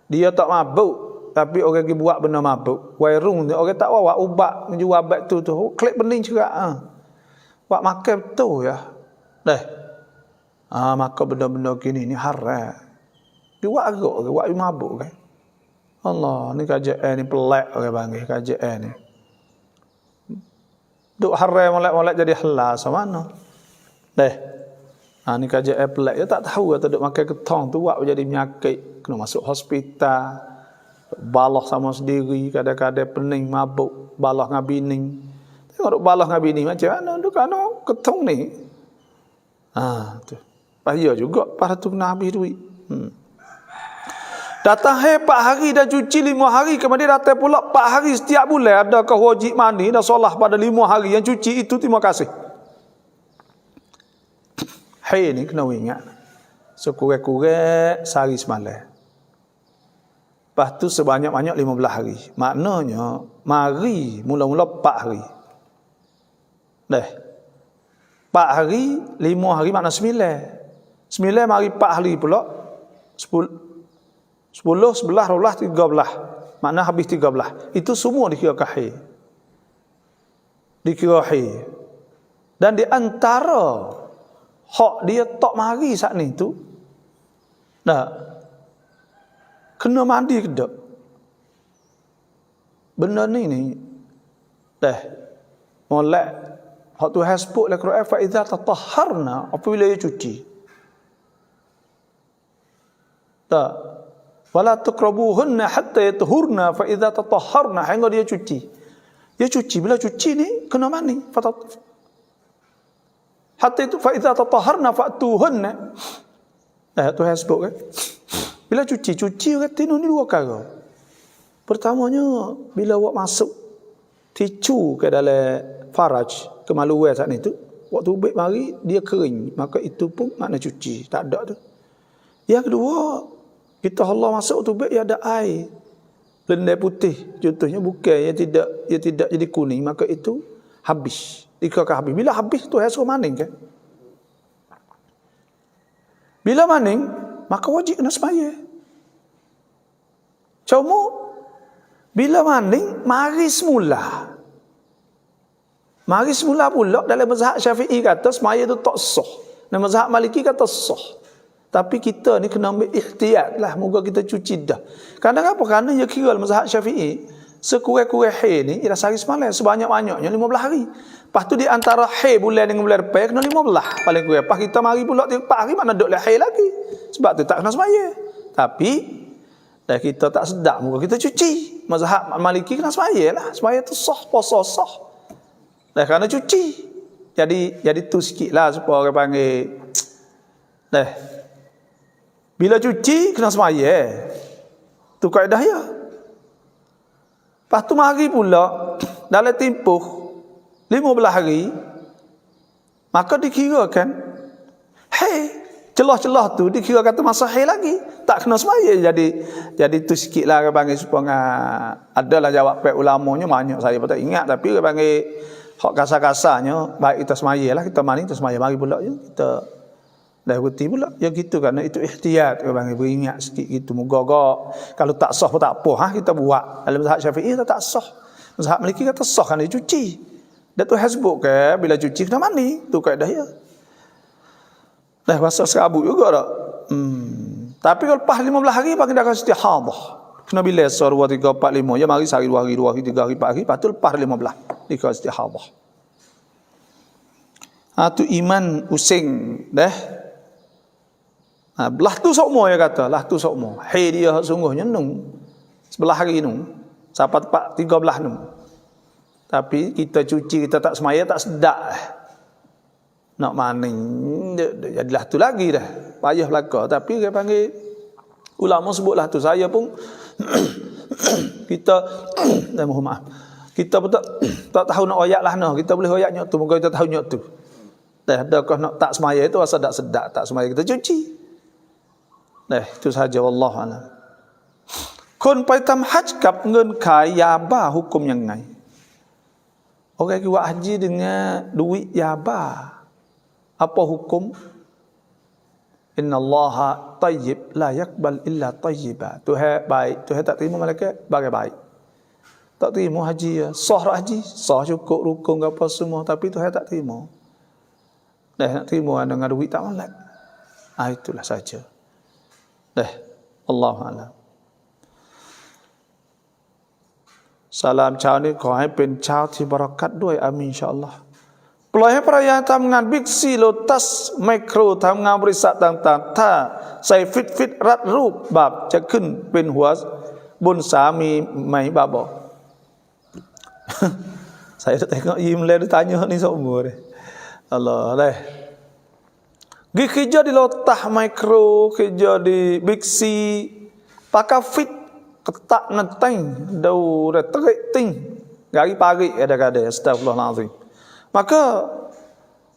dia tak mabuk tapi orang pergi buat benda mabuk wairung ni orang tak bawa ubat menjual ubat tu klik bening juga buat makan betul ya dah maka benda-benda gini ni haram dia buat agak buat mabuk kan Allah ni kajian ni pelak orang panggil kajian ni duk haram molek-molek jadi halal sama mana dah ni kajian pelak dia tak tahu atau duk makan ketong tu buat jadi penyakit kena masuk hospital balah sama sendiri kadang-kadang pening mabuk balah dengan bining tengok duk balah dengan bining macam mana duk kena ketong ni tu bahaya juga para tu kena habis duit datang 4 hari dah cuci 5 hari kemudian datang pula 4 hari setiap bulan adakah wajib mandi dah solah pada 5 hari yang cuci itu terima kasih hai ni kena ingat sekurang-kurang sehari semalam lepas tu sebanyak-banyak 15 hari maknanya mari mula-mula 4 hari dah 4 hari 5 hari makna 9 mari 4 hari pula 10, 11, 12, 13 makna habis 13 itu semua dikira kahir dan di antara hak dia tak mari saat ni tu kena mandi ke tak benda ni dah molek hak tu hasbuk la Quran fa idza tatahharna apabila dia cuci tak wala taqrabuhunna hatta yatahurna fa idza tatahharna hingga dia cuci bila cuci ni kena mandi hatta itu fa idza tatahharna fa'tuhunna tu hasbuk kan bila cuci kata ni 2 perkara pertamanya bila awak masuk ticu ke dalam faraj kemaluan saat itu waktu ubik mari dia kering maka itu pun makna cuci tak ada tu yang kedua kita Allah masuk tu baik ada air Lendai putih contohnya bukan yang tidak jadi kuning, maka itu habis. Dikatakan habis. Bila habis tu suruh maning kan? Bila maning, maka wajib kena semaya. Cuma bila maning, mari semula. Mari semula pula dalam mazhab Syafi'i kata semaya tu tak sah. Dan mazhab Maliki kata sah. Tapi kita ni kena ambil ihtiyat lah. Moga kita cuci dah. Kadang apa? Kerana dia kira mazhab Syafi'i sekurang-kurang haid ni ialah sehari semalam. Sebanyak-banyaknya 15 hari. Lepas tu di antara haid bulan dengan bulan depan kena 15 paling kurang. Lepas kita mari pula 4 hari mana duduk haid lagi. Sebab tu tak kena semaya. Tapi dah kita tak sedap, moga kita cuci. Mazhab Maliki kena semaya lah. Semaya tu sah, puasa sah. Dah kerana cuci. Jadi tu sikit lah supaya orang panggil. Dah. Bila cuci, kena semaya. Tu kaedah ya. Lepas tu mari pula, dalam tempoh 15 hari, maka dikirakan, celah-celah tu dikira kata masa lagi. Tak kena semaya. Jadi tu sikit lah orang panggil supaya adalah jawab pihak ulamanya, banyak saya pun tak ingat. Tapi orang panggil, hak kasar-kasarnya, baik kita semaya lah, kita maling, kita semaya. Mari pula je, kita dah berhenti pula. Ya gitu kerana itu ihtiyat. Orang beringat sikit gitu. Moga-moga kalau tak sah pun tak apa. Kita buat. Dalam mazhab Syafi'i tak sah. Mazhab Maliki kata sah kerana cuci. Dan tu hasbuk ke bila cuci kena mandi. Tu kaedah ya. Dah rasa serabut juga tak? Tapi kalau lepas 15 hari panggil dah kasi istihadah. Kena bila 1, 2, 3, 4, 5. Ya mari sehari 2 hari, 2 hari, 3 hari, 4 hari. Lepas tu lepas 15. Dia kasi istihadah. Tu iman using dah. Belah tu sokmo ya kata, lah tu sokmo. Hai dia sungguhnya nung. Sebelah hari nung. Sampai tepat 13 nung. Tapi kita cuci, kita tak semaya, tak sedak. Nak maning, jadilah tu lagi dah. Payah belaka. Tapi dia panggil, ulama sebutlah tu. Saya pun, kita, mohon maaf. Kita pun tak tahu nak oyak lah. No. Kita boleh oyaknya tu, moga kita tahu nyok tu. Adakah nak tak semaya itu asal tak sedak, tak semaya kita cuci. Itu sahaja wallahualam. Kon pai tam haj kap ngeun kai yaba hukum yang ngai. Orang yang buat haji dengan duit yaba. Apa hukum? Innallaha tayyib la yaqbal illa tayyiba. Tuhan baik, Tuhan tak terima malaikat bagai baik. Tak terima haji ya. Sah haji, sah cukup rukun apa semua, tapi Tuhan tak terima. Nak terima dengan duit tak malak. Itulah saja. Allahualam. Salam เช้านี้ขอให้เป็นเช้าที่บารักัตด้วยอามีนอินชาอัลลอฮ์ปล่อยให้ภรรยาทำงานบิ๊กซีโลตัสไมโครทำงานบริษัทต่างๆถ้าใส่ฟิตรัดรูปบาปจะขึ้นเป็นหัวบนสามีไหมบาบอก Saya tengok email dia tanya ni semua deh. Allah deh. Pergi kerja di Lotah Mikro, kerja di Big C, pakai fit, ketak neteng, dau terik ting, gari pagi ada-ada, astagfirullahalazim. Maka,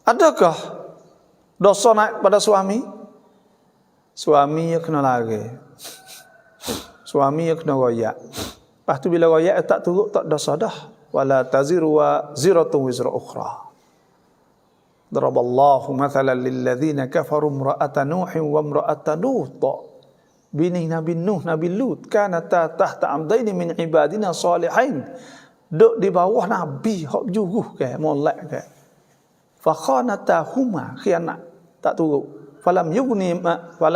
adakah dosa naik pada suami? Suami yang kena lari. Suami yang kena royak. Lepas tu bila royak tak turut, tak dosa dah. Wala taziru wa ziratun wizra ukhra. Daraballahu mathalan lilladzina kafaru imra'ata Nuhin wa imra'ata Lut. Bini Nabi Nuh, Nabi Lut kanata tahta amdaini min ibadina salihin. Duduk di bawah Nabi hok juruh ke molek ke. Fa khanatahuma khianat tak turut. Falam yughniyahuma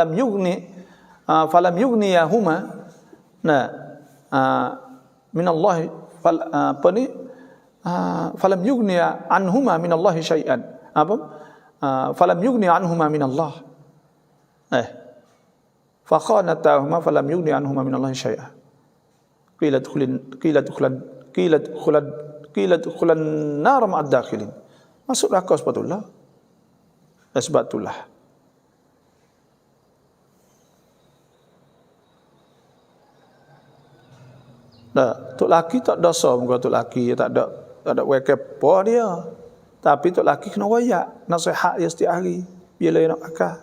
min Allah apa ni falam yughniya anhuma min Allah syai'an. Falam yughni anhuma min Allah. Fa khanatahuma falam yughni anhuma min Allah syai'a. Qila dukhulan nar ma'ad dakhilin. Masuk neraka sepatutnya. Sebab itulah. Tok laki tak dosa muka tok laki tak ada wekepo dia. Tapi tok laki kena royak, nasihat dia setiap hari bila dia nak makan.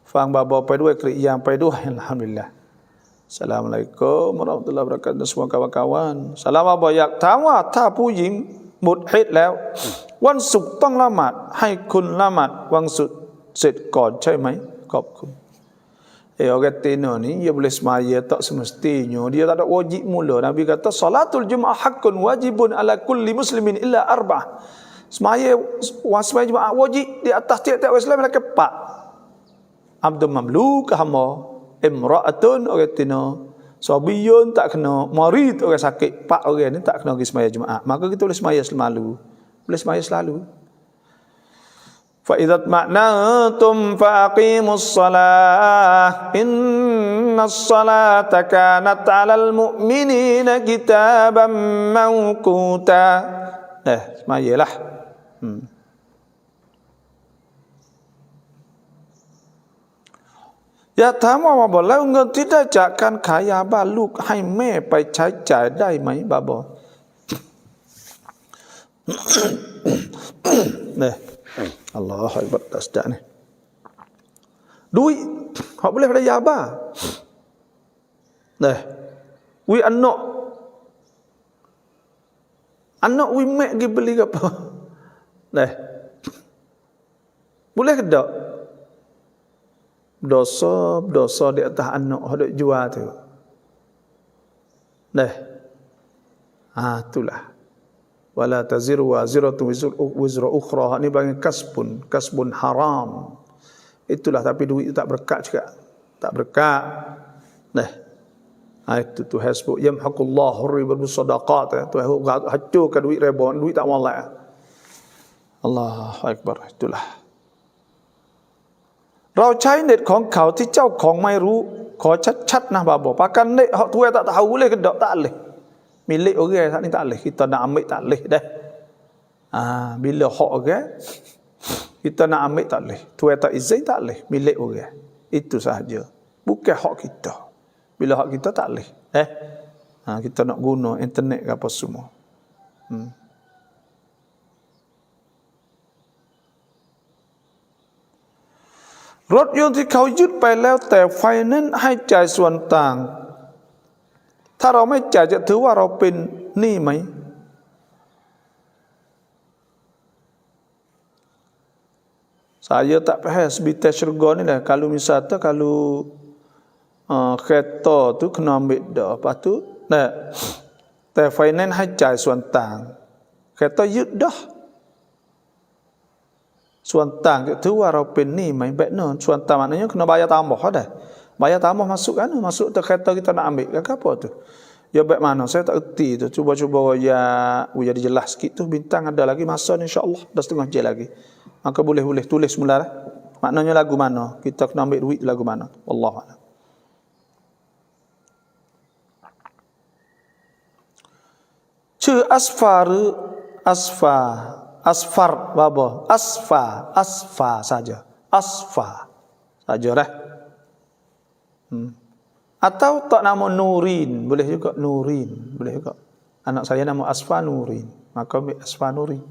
Fang baba pai dua kri yang pai dua alhamdulillah. Assalamualaikum warahmatullahi wabarakatuh semua kawan-kawan. Salam apa อยากถามว่าถ้าผู้หญิงหมดเฮ็ดแล้ววันศุกร์ต้องละหมาดให้คุณละหมาดวันศุกร์เสร็จก่อนใช่ไหมขอบคุณorang tino ni dia boleh semaya tak semestinya dia tak ada wajib mula. Nabi kata salatul jumaah haqqun wajibun ala kulli muslimin illa arba'ah. Semaya jumaah wajib di atas tiap-tiap Islam lelaki 4. Abdul mamluk hamba, imra'atun orang tino, sabiyun tak kena, marid orang sakit, 4 orang ni tak kena pergi semaya jumaah. Maka kita boleh semaya selalu. Boleh semaya selalu. فَإِذَا اطْمَأْنَنْتُمْ فَأَقِيمُوا الصَّلَاةَ إِنَّ الصَّلَاةَ كَانَتْ عَلَى الْمُؤْمِنِينَ كِتَابًا مَوْقُوتًا. Semayalah. Ya ถามว่าบอกแล้วเงินที่ได้จากการขายยาบ้าลูกให้แม่ไปใช้จ่ายได้ไหมบาบอกเนี่ยAllah Akbar tak sedap ni. Duit hak boleh pada yaba. Duit anak we mek pergi beli ke apa? Boleh ke tak? Dosa di atas anak hendak jual tu. Itulah. Wala taziru waziratu wizra ukhra. Ini bagi kasbun haram. Itulah, tapi duit itu tak berkat juga. Tak berkat. Itu Tuhan sebut yamhaqullahu riba bisadaqat. Tuhan hancurkan duit riba, duit tak molek. Allahu akbar. Itulah. เราใช้เน็ตของเขาที่เจ้าของไม่รู้ขอชัดๆนะบาบอกpakai net hak tuan tak tahu boleh ke tak boleh. Milik orang saat ni tak boleh. Kita nak ambil tak boleh dah. Bila hak orang, kita nak ambil tak boleh. Tuan tak izin tak boleh. Milik orang. Itu sahaja. Bukan hak kita. Bila hak kita tak boleh. Kita nak guna internet ke apa semua. รถยนต์ที่เขายึดไปแล้วแต่ไฟนั้นให้จ่ายส่วนต่างถ้าเราไม่จ่ายจะถือว่าเราเป็นหนี้ไหม Saya tak faham sebitai syurga ni lah. Kalau misalnya kalau kereta tu kena ambil dah. Lepas tuแต่ไฟแนนซ์ให้จ่ายส่วนต่างkeretaยึดเด้อส่วนต่างถือว่าเราเป็นหนี้ไหมแบบนั้นส่วนต่างmaknanya kena bayar tambah dah. Bayar tambah masuk kan? Masuk tu kereta kita nak ambil ke apa tu? Ya baik mana? Saya tak erti tu. Cuba-cuba ya dijelas sikit tu. Bintang ada lagi masa ni insya-Allah dah setengah jam lagi. Maka boleh tulis mulalah. Maknanya lagu mana? Kita kena ambil duit lagu mana? Wallahu a'lam.ชื่ออัสฟาหรืออัสฟาอัสฟัรว่าบ่อัสฟา saja อัสฟา saja dah. Atau tak nama Nurin, boleh juga Nurin, boleh juga. Anak saya nama Asfa Nurin, maka ambil Asfa Nurin.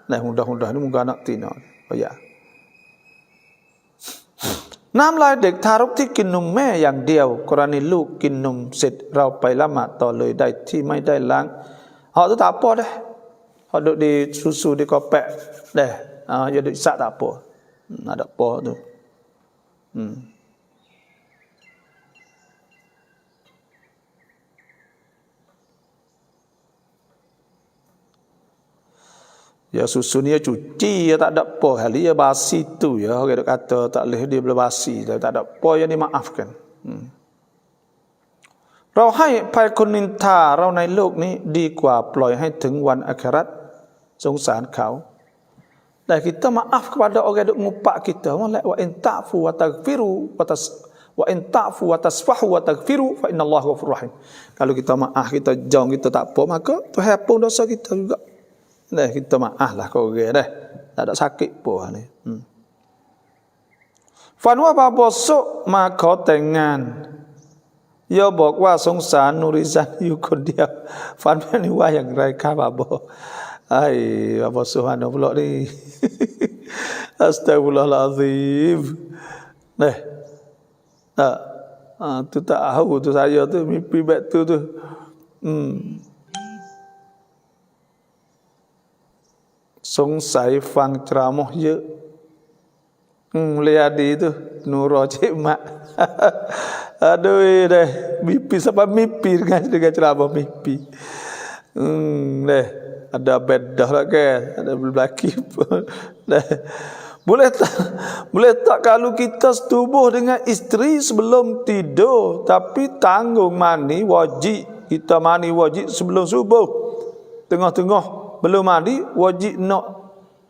Mudah-mudah ni muka anak tina. Oh ya. น้ำลายเด็กทารกที่กินนมแม่อย่างเดียวกรณีลูกกินนมเสร็จเราไปละหมาดต่อเลยได้ที่ไม่ได้ล้างhọ tu tak apa dah. Họ duduk di susu di kopek dah. Dia duduk isak tak apa. Ada apa tu. Ya susu ni cuci ya tak ada apa. Hal dia basi tu ya. Orang kata tak boleh dia boleh basi. Tak ada apa yang dimaafkan. เราให้ภัยคนนินทาเราในโลกนี้ดีกว่าปล่อยให้ถึงวันอาคิเราะห์สงสารเขาแต่kita maaf kepada orang yang ngupak kita wa in ta'fu wa taghfiru wa in ta'fu wa tasfahu wa taghfiru fa innallaha ghafurur rahim. Kalau kita maaf, kita jauh, kita tak apa, maka Tuhan ampun dosa kita juga. Kita maaf lah kau orang dah. Tak ada sakit pun ni. ฝันว่าบาบอโซมาขอแต่งงานย่อบอกว่าสงสารนูริซันอยู่คนเดียวฝันแบบนี้ว่าอย่างไรครับบาบอบอสุฮานะฮูวะนี่ อัสตัฆฟิรุลลอฮ์อะซีม Tu tak tahu tu saya tu mimpi baik tu. Song sai fang ceramah je. Liadi tu Nurul Cik Mak. Aduh deh, mimpi sampai mimpi dengan ceramah mimpi. Deh, ada bedah lah kan, ada belaki pun. Deh. Boleh tak kalau kita setubuh dengan isteri sebelum tidur, tapi tanggung mandi wajib, kita mandi wajib sebelum subuh. Tengah-tengah belum mandi wajib nak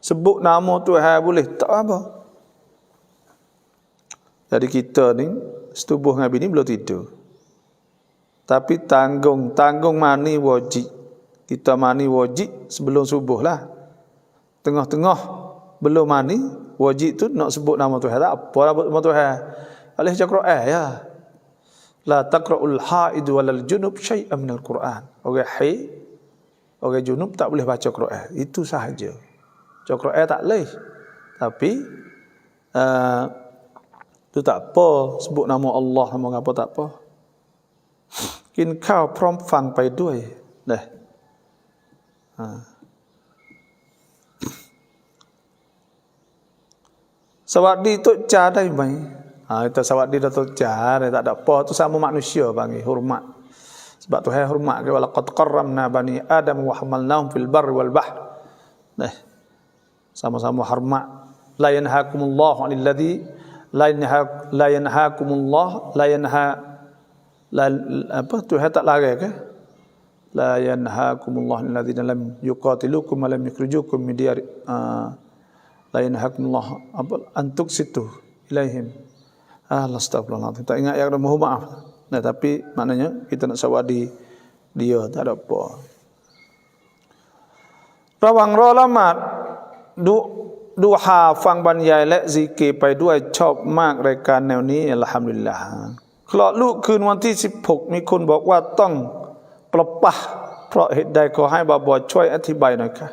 sebut nama Tuhan, boleh tak apa? Jadi kita ni setubuh dengan bini belum tidur. Tapi tanggung mandi wajib. Kita mandi wajib sebelum subuh lah. Tengah-tengah belum mandi wajib tu nak sebut nama Tuhan. Tak apa lah nama Tuhan. Alih Quran ya. La taqra'ul haid walal junub syai'an minal Quran. Orang haid, orang junub tak boleh baca Quran. Itu sahaja. Baca Quran tak boleh. Tapi tu tak apa, sebut nama Allah, nama apa tak apa. กินข้าวพร้อมฟังไปด้วยนะสวัสดีตุจาได้ไหมkita สวัสดีตุจาtak ada apa, tu sama manusia panggil hormat. Sebab Tuhan hormat ke walaqad qarramna bani adam wa hamalnahum fil barri wal bahr. Nah, sama-sama hormat. La yanhaakumullahu 'anil ladzi la yanhaakumullah la yanha la apa Tuhan tak larang ke? La yanhaakumullahu 'anil ladzina lam yuqatilukum wa lam yukhrijukum min diyar la yanhaakumullah apa antuk situ ilaihim. Astagfirullahaladzim. Tak ingat yang mohon maaf. Nah, tapi maknanya kita nak sawadi dia tak ada apa. Rawang rolamatดูหาฟังบรรยายและซิกร์ไปด้วยชอบมากรายการแนวนี้อัลฮัมดุลิลลาห์คลอดลูกคืนวันที่16มีคนบอกว่าต้องประปะเพราะเหตุใดขอให้บาบอช่วยอธิบายหน่อยค่ะ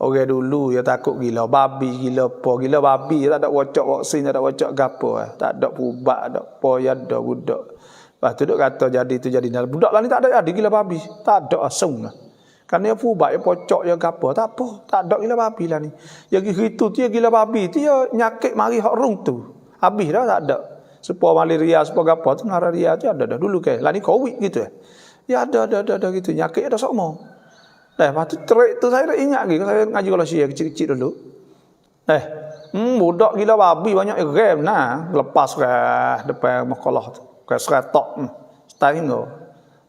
Orang dulu ya takut gila babi, gila apa, gila babi tak ada wacak vaksin, tak ada wacak gapo, tak ada pubak, ada apa ya ada budak. Lepas tu duk kata jadi tu jadi dalam budak lah ni tak ada jadi gila babi, tak ada asung lah. Kan dia pubak ya pocok ya gapo, tak apa, tak ada gila babi lah ni. Ya gitu tu ya gila babi tu ya nyakit mari hak rung tu. Habis dah tak ada. Supaya malaria, supaya gapo tu malaria tu ada dah dulu ke. Lah ni covid gitu ya. Ya ada gitu nyakit ada semua. Lepas tu terik tu saya dah ingat lagi. Saya ngaji kalau Syiah kecil-kecil dulu. Budak gila babi banyak rem nah. Lepas ke depan makalah tu. Ke seratok. Setahun tu.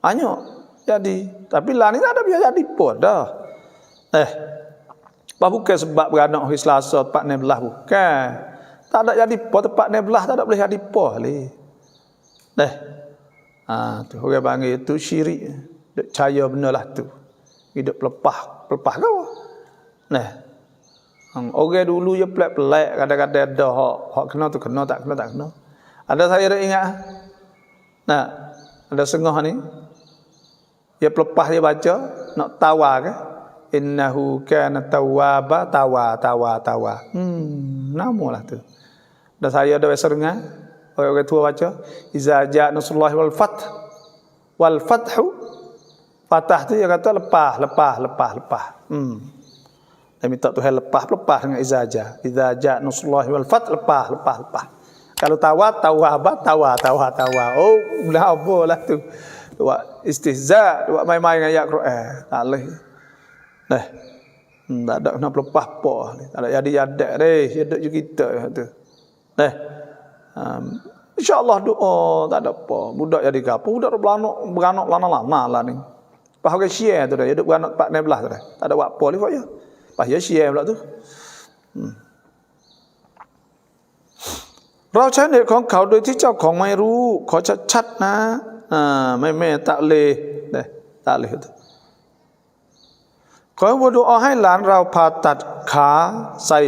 Banyak. Jadi. Tapi lah ni tak ada biar jadi pun dah. Bukan sebab beranak hari Selasa tempat ni belah. Bukan. Tak ada jadi pun tempat ni belah. Tak ada boleh jadi pun. Tu orang panggil tu syirik. Duk cahaya benda lah tu. Hidup pelepah kau. Nah. Orang dulu je pelik-pelik, kadang-kadang ada hak kena tu kena, tak kena. Ada saya dah ingat. Nah, ada sengah ni. Dia pelepah dia baca, nak tawa ke? Innahu kana tawwaba tawa. Namalah tu. Ada saya ada biasa dengar orang tua baca, iza ja'a nasrullahi wal fathu Patah tu dia kata lepas. Dia minta Tuhan lepas dengan izaja. Izaja nusrullahi wal fath lepas. Kalau tawa. Oh, dah apalah tu. Buat istihza, buat main-main dengan ayat Quran. Tak boleh. Tak ada kena lepas apa. Tak ada jadi-jadi hidup je kita tu. InsyaAllah doa tak ada apa. Budak jadi apa? Budak beranak lama lah ni. Pas orang Syiah tu dah, dia duk beranak 4 belah tu dah. Tak ada buat apa ni ya. Pas dia Syiah pula tu. เราใช้เน็ตของเขาโดยที่เจ้าของไม่รู้ขอชัดๆนะไม่ตะเลตะเลขอให้ดูเอาให้หลานเราผ่าตัดขาใส่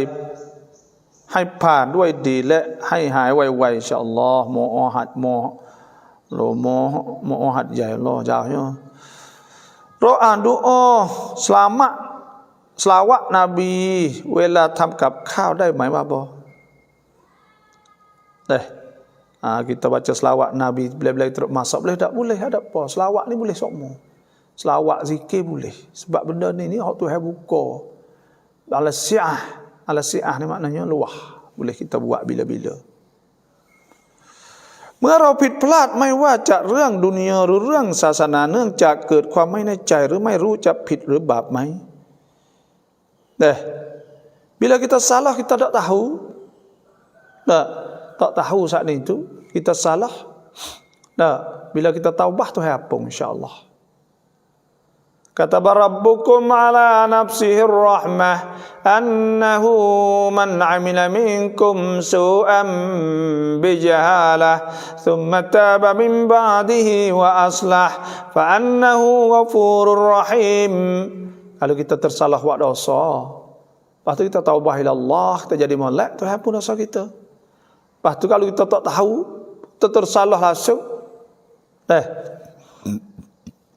ให้ผ่านด้วยดีและให้หายไวๆอินชาอัลลอฮ์โมหัดใหญ่อัลลอฮ์ยาวเนาะเราอ่านดูselawat Nabi เวลาทำกับข้าวได้ไหมบาบอ Kita baca selawat Nabi bila-bila teruk masak boleh tak? Boleh, ada apa? Selawat ni boleh semua. Selawat zikir boleh. Sebab benda ni hak Tuhan buka. Al-si'ah ni maknanya luah. Boleh kita buat bila-bila. Merauผิดพลาดไม่ว่าจะเรื่องดุนยาหรือเรื่องศาสนาเนื่องจากเกิดความไม่แน่ใจหรือไม่รู้จะผิดหรือบาปไหม Bila kita salah kita tak tahu. Tak tahu saat itu kita salah. Bila kita taubah tu apa insya-Allah. Kata rabbukum ala nafsihi rahmah annahu man 'amila minkum su'an bijahalah thumma taba min ba'dihi wa aslah fa annahu ghafurur rahim. Kalau kita tersalah buat dosa, lepas tu kita taubah ila Allah, kita jadi molek, Tuhan ampun dosa kita. Lepas tu kalau kita tak tahu, kita tersalah langsung.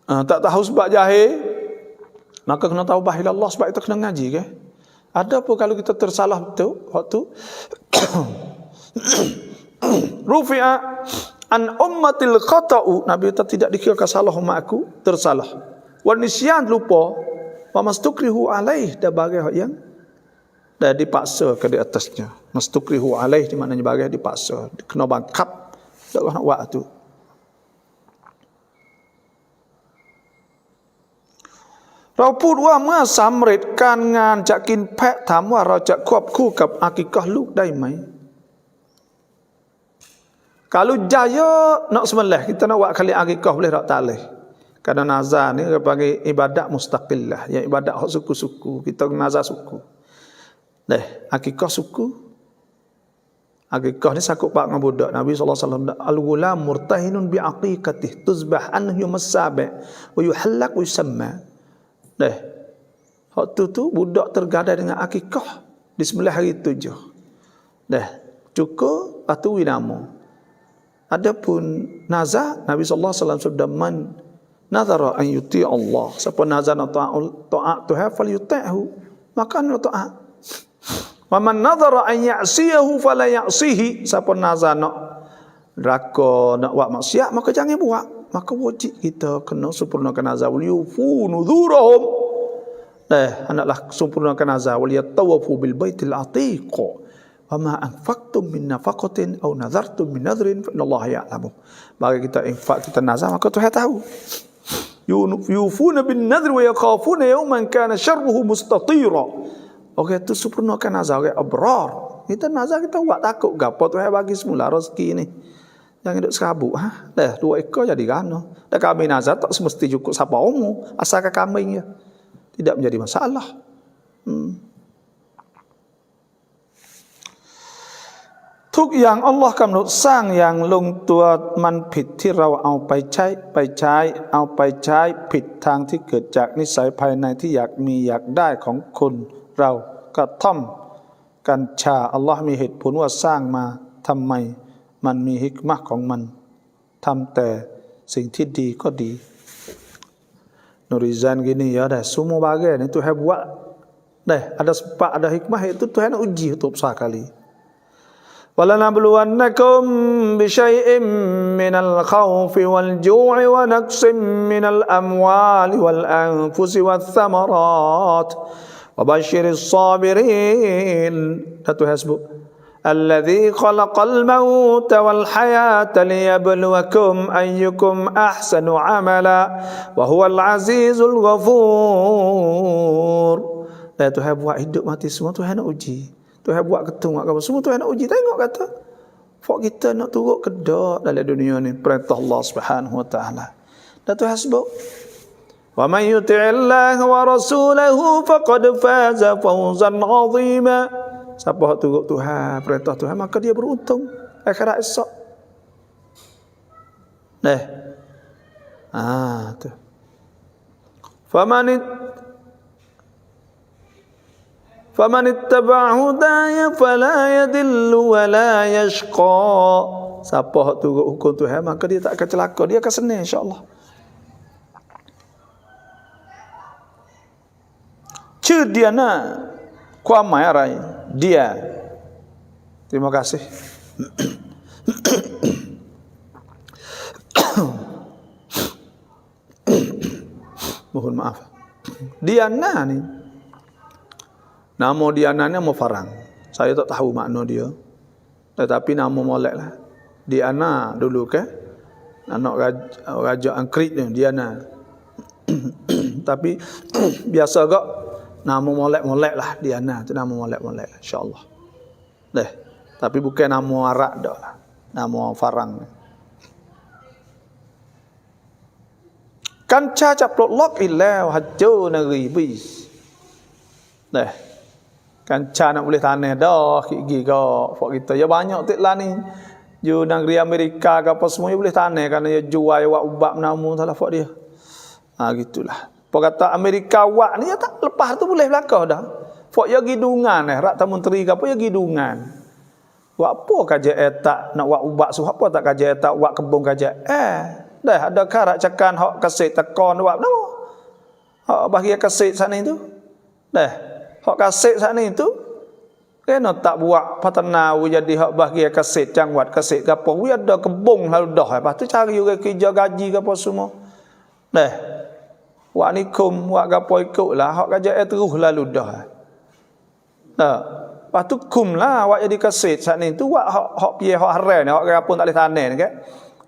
Tak tahu sebab jahil, maka kena taubah ila Allah sebab kita kena ngaji ke. Ada apa kalau kita tersalah betul waktu rufi'a an ummatil khata'u, Nabi kata tidak dikira salah umatku, tersalah. Wa nisyan lupa, wa mastukrihu alaih, dah bagai yang dah dipaksa ke di atasnya. Mastukrihu alaih di maknanya bagai dipaksa, kena bangkap tak nak buat tu.เราพูดว่าเมื่อสำเร็จการงานจะกินแพะถามว่าเราจะควบคู่กับอากิกะห์ลูกได้ไหม Kalau jaya nak sembelih, kita nak buat kali akikah boleh tak? Tak boleh. Kerana nazar ni dia panggil ibadat mustaqillah, yang ibadat hak suku-suku, kita nazar suku. Akikah suku. Akikah ni sakut pak dengan budak. Nabi SAW, al-ghulam murtahinun bi'aqiqatih tuzbah anhu yumassabi' wa yuhallaq wa yusamma. Hak tu budak tergadai dengan akikah disembelih hari 7. Cukup patu winama. Adapun nazar, Nabi sallallahu alaihi wasallam sabda, man nazara an yuti Allah, siapa nazar nak taat Tuhan falyuti'hu, maka nak taat. Wa man nazara an ya'siyahu fala ya'sihi, siapa nazar nak neraka, nak buat maksiat, maka jangan buat. Maka wajib kita kena sempurnakan nazar, yufu nuzurahum. Hendaklah sempurnakan nazar, wal yatawafu bil baitil atiq. Wa ma anfaqtum min nafaqatin aw nazartum min nadhrin fa innallaha ya'lamu. Bagi kita infak, kita nazar, maka Tuhan tahu. Yufuna bin nadhri wa yakhafuna yawman kana syarruhu mustatira. Okey, tu sempurnakan nazar, okey, abrar. Kita nazar, kita buat takut gapo Tuhan bagi semula rezeki ni. Jangan duduk serabut. 2 ekor jadi gana. Dah kambing nazar tak semesti cukup siapa umur, asalkan kambing je. Tidak menjadi masalah.ทุกอย่างอัลลอฮ์กำหนดสร้างอย่างลงตัวมันผิดที่เราเอาไปใช้ผิดทางที่เกิดจากนิสัยภายในที่อยากมีอยากได้ของคนเรากระท่อมกัญชาอัลลอฮ์มีเหตุผลว่าสร้างมาทำไมมันมีฮิกมะห์ของมันทำแต่สิ่งที่ดีก็ดี Nurizan gini ya dah, semua bagian itu Tuhan buat dah, ada sebab, ada hikmah, itu Tuhan nak uji untuk sekali. وَلَنَبْلُوَنَّكُمْ بِشَيْءٍ مِّنَ الْخَوْفِ وَالْجُوعِ وَنَقْصٍ مِّنَ الْأَمْوَالِ وَالْأَنفُسِ وَالثَّمَرَاتِ وَبَشِّرِ الصَّابِرِينَ. Tuhan sebut الذي خلق الموت والحياة ليبلوكم أيكم أحسن عملا وهو العزيز الغفور. Tuhan buat hidup mati semua Tuhan nak uji. Tuhan buat ketemu apa semua Tuhan nak uji. Tengok kata fak kita nak turut ke dak dalam dunia ni, perintah Allah Subhanahu wa taala. Dan Tuhan sebut wa man yuti'illaha wa rasulahu faqad faza fawzan 'azima. Siapa yang turut Tuhan, perintah Tuhan, maka dia beruntung akhirat esok. Tu. Faman ittaba'a hudaya fala yadillu wa la yashqa. Siapa yang turut hukum Tuhan, maka dia tak akan celaka, dia akan senang insya-Allah. ชื่อเดียน่ะความหมายอะไร dia. Terima kasih. Mohon maaf. Diana ni. Nama Diana ni nama Farang. Saya tak tahu makna dia. Tetapi nama molek lah. Diana dulu ke? Anak raja Angkrit ni, Diana. Tapi biasa gak nama molek-molek lah Diana. Tu nama molek-molek insya-Allah. Deh. Tapi bukan nama Arab dah lah. Nama Farang ni. Kan cacat plot ilau hajo negeri bis. Deh. Kan nak boleh tanah dah gigi kau fok kita. Ya banyak tiklah ni. Ju negeri Amerika ke apa semua boleh tanah kerana dia jual wak ubak menamu salah fok dia. Gitulah. Apa kata Amerika wak ni ya tak lepas tu boleh belakang dah. Fok ya gidungan rak ta menteri ke apa ya gidungan. Wak apa kaja tak nak wak ubak suh apa tak kaja tak wak kebun kaja. Dah ada karak cakan hok kasih tekon wak no. Hok bagi kasih sana itu. Dah. Hok kasih sana itu. Kena tak buat patana jadi hak bagi kasih jangwat kasih ke apa. We ada kebun lalu dah. Lepas tu cari juga kerja gaji ke apa semua. Dah. Wak nikum wak gapo ikutlah hok kaja terus lalu dah. Dah. Lepas tu kum lah wak jadi kasih sana itu wak hok piye hok haran hok gapo tak boleh tanah ni kan.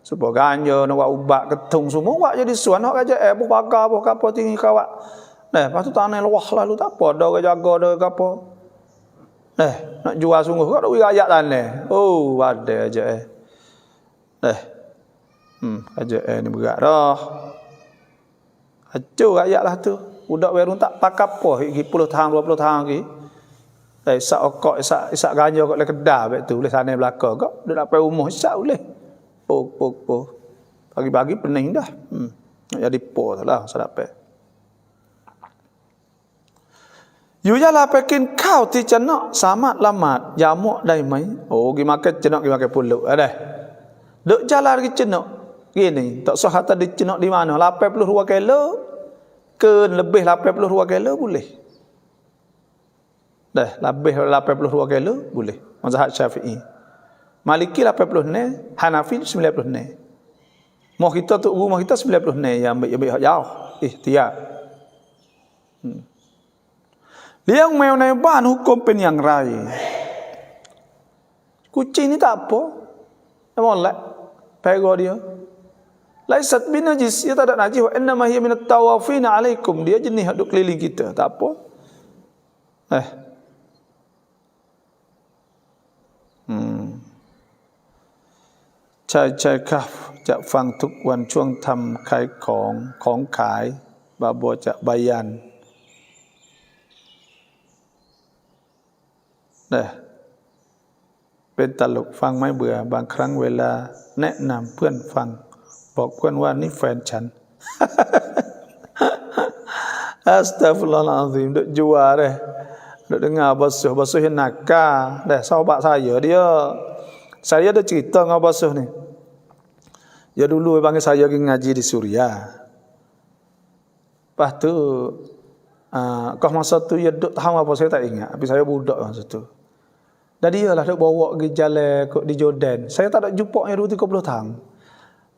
Supaya ganja nak buat ubat ketung semua buat jadi suan hok aja buh pagar buh apa tinggi kawak. Nah, lepas tu tanah luah lalu tak apa dah jaga dah ke apa. Nah, nak jual sungguh kau dak rakyat tanah. Oh, ada aja Nah. Aja ni berat dah. Hancur rakyat lah tu. Budak werung tak pakai apa lagi 10 tahun 20 tahun lagi. Isak okok isak ganja kat kedah bet tu boleh tanah belaka kau dak dapat rumah isak boleh. Po. Pagi-pagi pening dah. Nak jadi po lah sadape. Yu jala pekin kau ti cenak samat lamat jamuk dai mai. Oh gi makan cenak gi makan puluk ada. Duk jalan gi cenak. Gini, tak sah kata di cenak di mana 82 kilo ke lebih 82 kilo boleh. Dah, lebih 82 kilo boleh. Mazhab Syafi'i. Maliki 80 ne, Hanafi 90 ne. Mau kita tu rumah kita 90 ne yang ambil jauh. Ikhtiar. Liang mau naiban hukum pen yang rai. Kucing ni tak apa. Molek. Pego dia. Laisat bin najis, dia tak ada najis. Wa inna ma hiya minat tawafina alaikum. Dia jenis duk keliling kita, tak apa.ใช่ครับจะฟังทุกวันช่วงทำขายของขายบาโบจะบายันเป็นตลกฟังไม่เบื่อบางครั้งเวลาแนะนำเพื่อนฟังบอกเพื่อนว่านี่แฟนฉัน Astagfirullahaladzim duk jual duk dengar basuh yang nakal sahabat saya ada cerita dengan basuh ni. Ya dulu panggil saya pergi ngaji di Suria. Lepas tu kau masa tu ya duk tahu apa saya tak ingat. Tapi saya budak masa tu. Dan dia lah duk bawa pergi jalan di Jordan. Saya tak ada jumpa yang 30 tahun.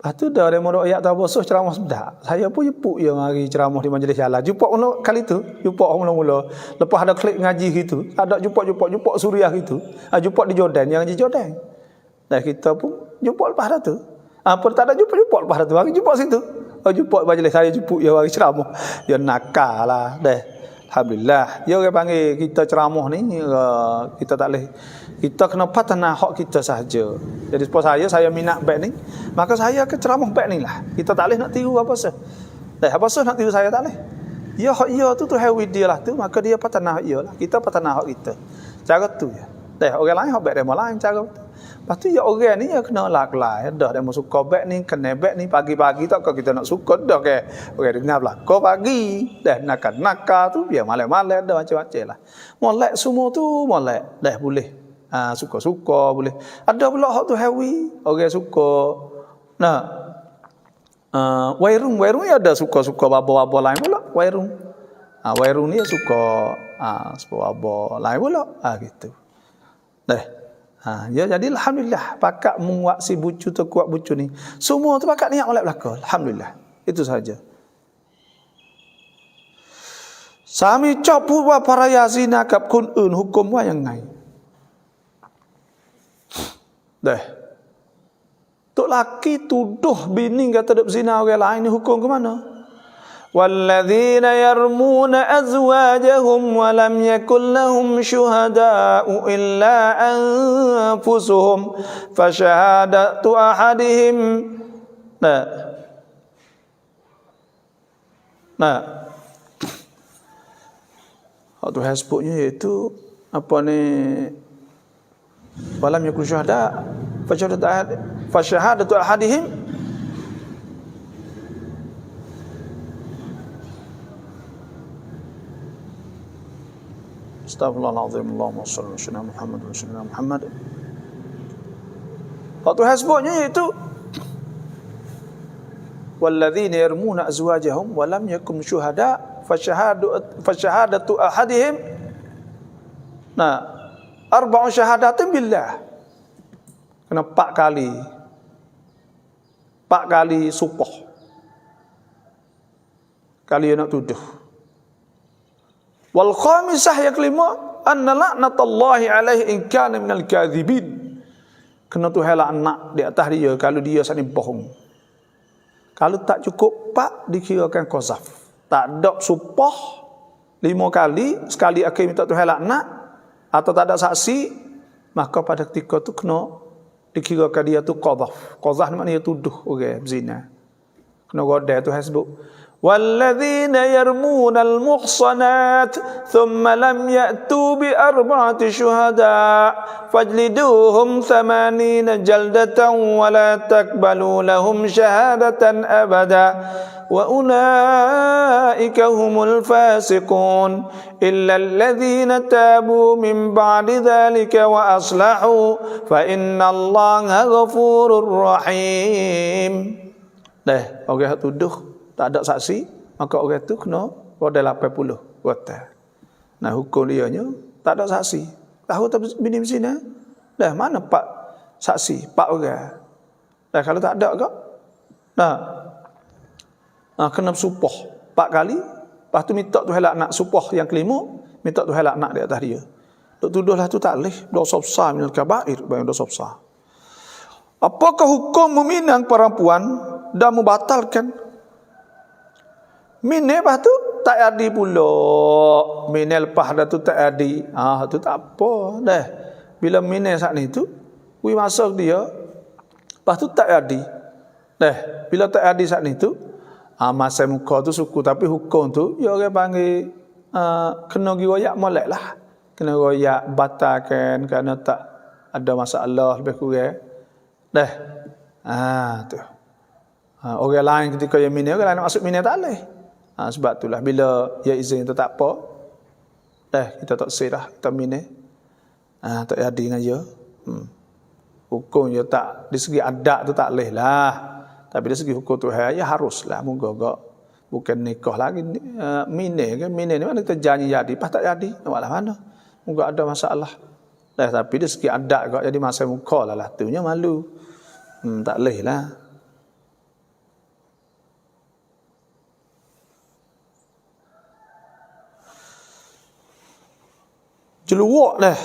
Lepas tu dah dia mau ayat tahu basuh ceramah sebentar. Saya pun jemput dia mari ceramah di majlis jalan. Jumpa mula kali tu, jumpa mula-mula. Lepas ada klik ngaji gitu, ada jumpa Suria gitu. Jumpa di Jordan, yang ngaji Jordan. Dan kita pun jumpa lepas dah tu. Pun tak ada jumpa lepas dah tu. Hari jumpa situ. Jumpa majlis saya jumpa dia mari ceramah. Dia nakal lah. Alhamdulillah. Dia orang panggil kita ceramah ni kita tak boleh. Kita kena patana hak kita sahaja. Jadi sebab saya minat baik ni, maka saya ke ceramah baik ni lah. Kita tak boleh nak tiru apa sah. Apa sah nak tiru saya tak boleh. Ya hak ia tu hawi dia lah tu, maka dia patana hak ia lah. Kita patana hak kita. Cara tu ya. Orang lain hak baik dia lain cara tu. Lepas tu ya orang ni ya kena laklai. Dah dia mau suka baik ni, kena baik ni pagi-pagi tak kau kita nak suka dah ke. Orang dengar lah. Kau pagi dah nakal tu biar malam-malam dah macam-macam lah. Molek semua tu molek. Dah boleh. Suka-suka boleh. Ada pula hak tu hawi. Orang suka. Nah. Wairung ya ada suka-suka babo-babo lain pula. Wairung ni suka babo lain pula. Gitu. Ya jadi alhamdulillah pakak menguak si bucu tu kuat bucu ni. Semua tu pakak niat oleh belaka. Alhamdulillah. Itu saja. สามีชอบพูดว่าภรรยาซินากับคนอื่นหุกกลมว่ายังไงเด้tu laki tuduh bini kata dok zina orang lain ni hukum ke mana walladzina yarmuna azwajahum wa lam yakul lahum syuhada'u illa anfusuhum fa syahadatu ahadihim waktu hasbuknya iaitu apa ni walam yakul syuhada' fa syahadatu ahadihim Astaghfirullahaladzim Allahumma salli ala sayyidina Muhammad wa sayyidina Muhammad. Waktu hasbuknya iaitu walladzina yarmuna azwajahum wa lam yakum syuhada fa syahadatu ahadihim arba'u syahadatin billah. Kena 4 kali sumpah. Kali nak tuduh. Wal khamisah yang kelima anna la'natullahi alaihi in kana minal kadhibin. Kena Tuhan laknat di atas dia kalau dia saling bohong. Kalau tak cukup 4 dikirakan qazaf. Tak ada sumpah 5 kali, sekali akhir minta Tuhan laknat atau tak ada saksi, maka pada ketika tu kena dikirakan dia tu qazaf. Qazaf ni maknanya tuduh orang berzina. Kena godai tu hasbuk. Walladzina yarmunal muhsanat thumma lam ya'tu bi arba'ati syuhada fajliduhum 80 jaldatan wa la taqbalu lahum syahadatan abada wa ulaika humul fasiqun illa alladhina tabu min ba'di dhalika wa aslahu fa innallaha ghafurur rahim. Orang tuduh tak ada saksi, maka orang tu kena kodai 80 kota. Nah, hukum dia nya tak ada saksi. Tahu tak bini berzina? Dah mana 4 saksi, 4 orang. Dah kalau tak ada ke? Kena bersumpah 4 kali. Lepas tu minta Tuhan laknat sumpah yang kelima, minta Tuhan laknat di atas dia. Dok tuduhlah tu tak leh, dosa besar minal kabair, banyak dosa besar. Apakah hukum meminang perempuan dan membatalkan minai lepas tu tak jadi pula. Minai lepas dah tu tak jadi. Tu tak apa dah. Bila minai saat ni tu, we masuk dia, lepas tu tak jadi. Dah, bila tak jadi saat ni tu, masa muka tu suku, tapi hukum tu, ya orang panggil kena giroyak molek lah. Kena giroyak batalkan kerana tak ada masalah lebih kurang. Dah. Tu. Orang lain ketika yang minai, orang lain nak masuk minai tak boleh. Sebab itulah bila ya izin tu tak apa, dah kita tak serah kita minai, tak jadi dengan dia. Hukum dia tak di segi adat tu tak leh lah, tapi di segi hukum Tuhan ya haruslah. Moga bukan nikah lagi minai kan, minai ni mana kita janji jadi pas tak jadi, nak mana moga ada masalah. Dah tapi di segi adat kok jadi masa muka lah tunya malu. Tak leh lah. Jeluak dah.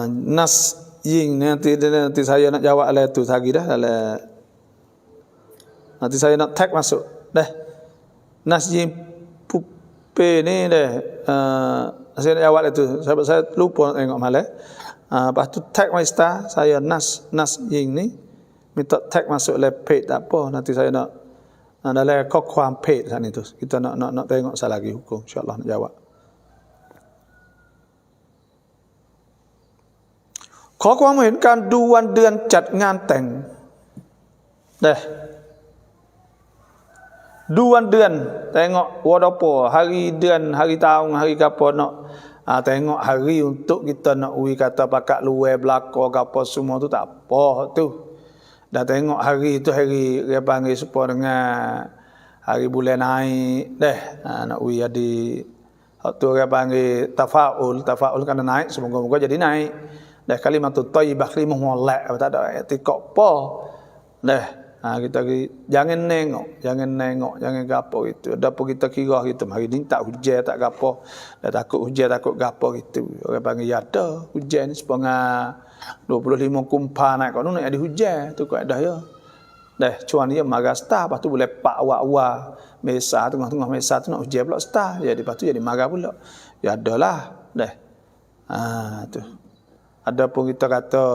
Nas ying nanti saya nak jawab lah tu lagi dah. Nanti saya nak tag masuk dah. Nas ying pupe ni dah. Saya nak jawab itu. Sebab saya lupa nak tengok malah. Lepas tu tag maista saya nas ying ni minta tag masuk le page tak apa. Nanti saya nak dalam kokwam page sana itu. Kita nak tengok sekali lagi hukum. InsyaAllah nak jawab. ขอความเห็นการดูวันเดือนจัดงานแต่งดูวันเดือน tengok wadapo hari ดือน hari tahun, hari kapo nak tengok hari untuk kita nak uji kata pakat luar belakang kapo semua tu tak apa tu. Dah tengok hari tu hari dia panggil serupa dengan hari bulan naik nak uji jadi waktu dia panggil tafaul kan naik, semoga-moga jadi naik. Dah kalimat thayyibah kalimah molek tak ada etikok apa. Dah Kita jangan nengok, jangan gapo gitu. Adapun kita kira kita hari ni tak hujan tak gapo, dah takut hujan takut gapo gitu. Orang panggil ya ada hujan ni sepengah 25 kumpa naik kono nak ada hujan tu kau dah ya. Dah cuan dia marah star, lepas tu boleh pak awak mesa tengah-tengah mesa tu nak hujan pula star. Jadi lepas tu jadi marah pula. Ya adalah dah. Tu. Adapun kita kata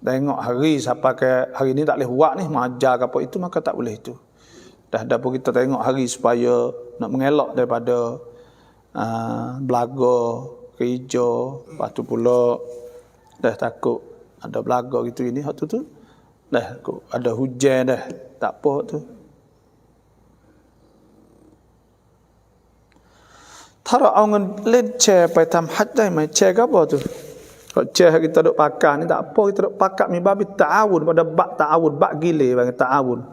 tengok hari siapa ke hari ni tak boleh buat ni mengajar ke apa itu, maka tak boleh itu. Dah pun kita tengok hari supaya nak mengelak daripada belaga kerja, lepas tu pula dah takut ada belaga gitu ini hak tu dah ada hujan dah tak apa tu. Tara orang len chair ไปทำฮัจญ์ได้ไหมแชร์ก็บ่tu. Kalau ceh kita duk pakar ni tak apa, kita duk pakar mi babi ta'awun pada bak ta'awun, bak gile bang ta'awun.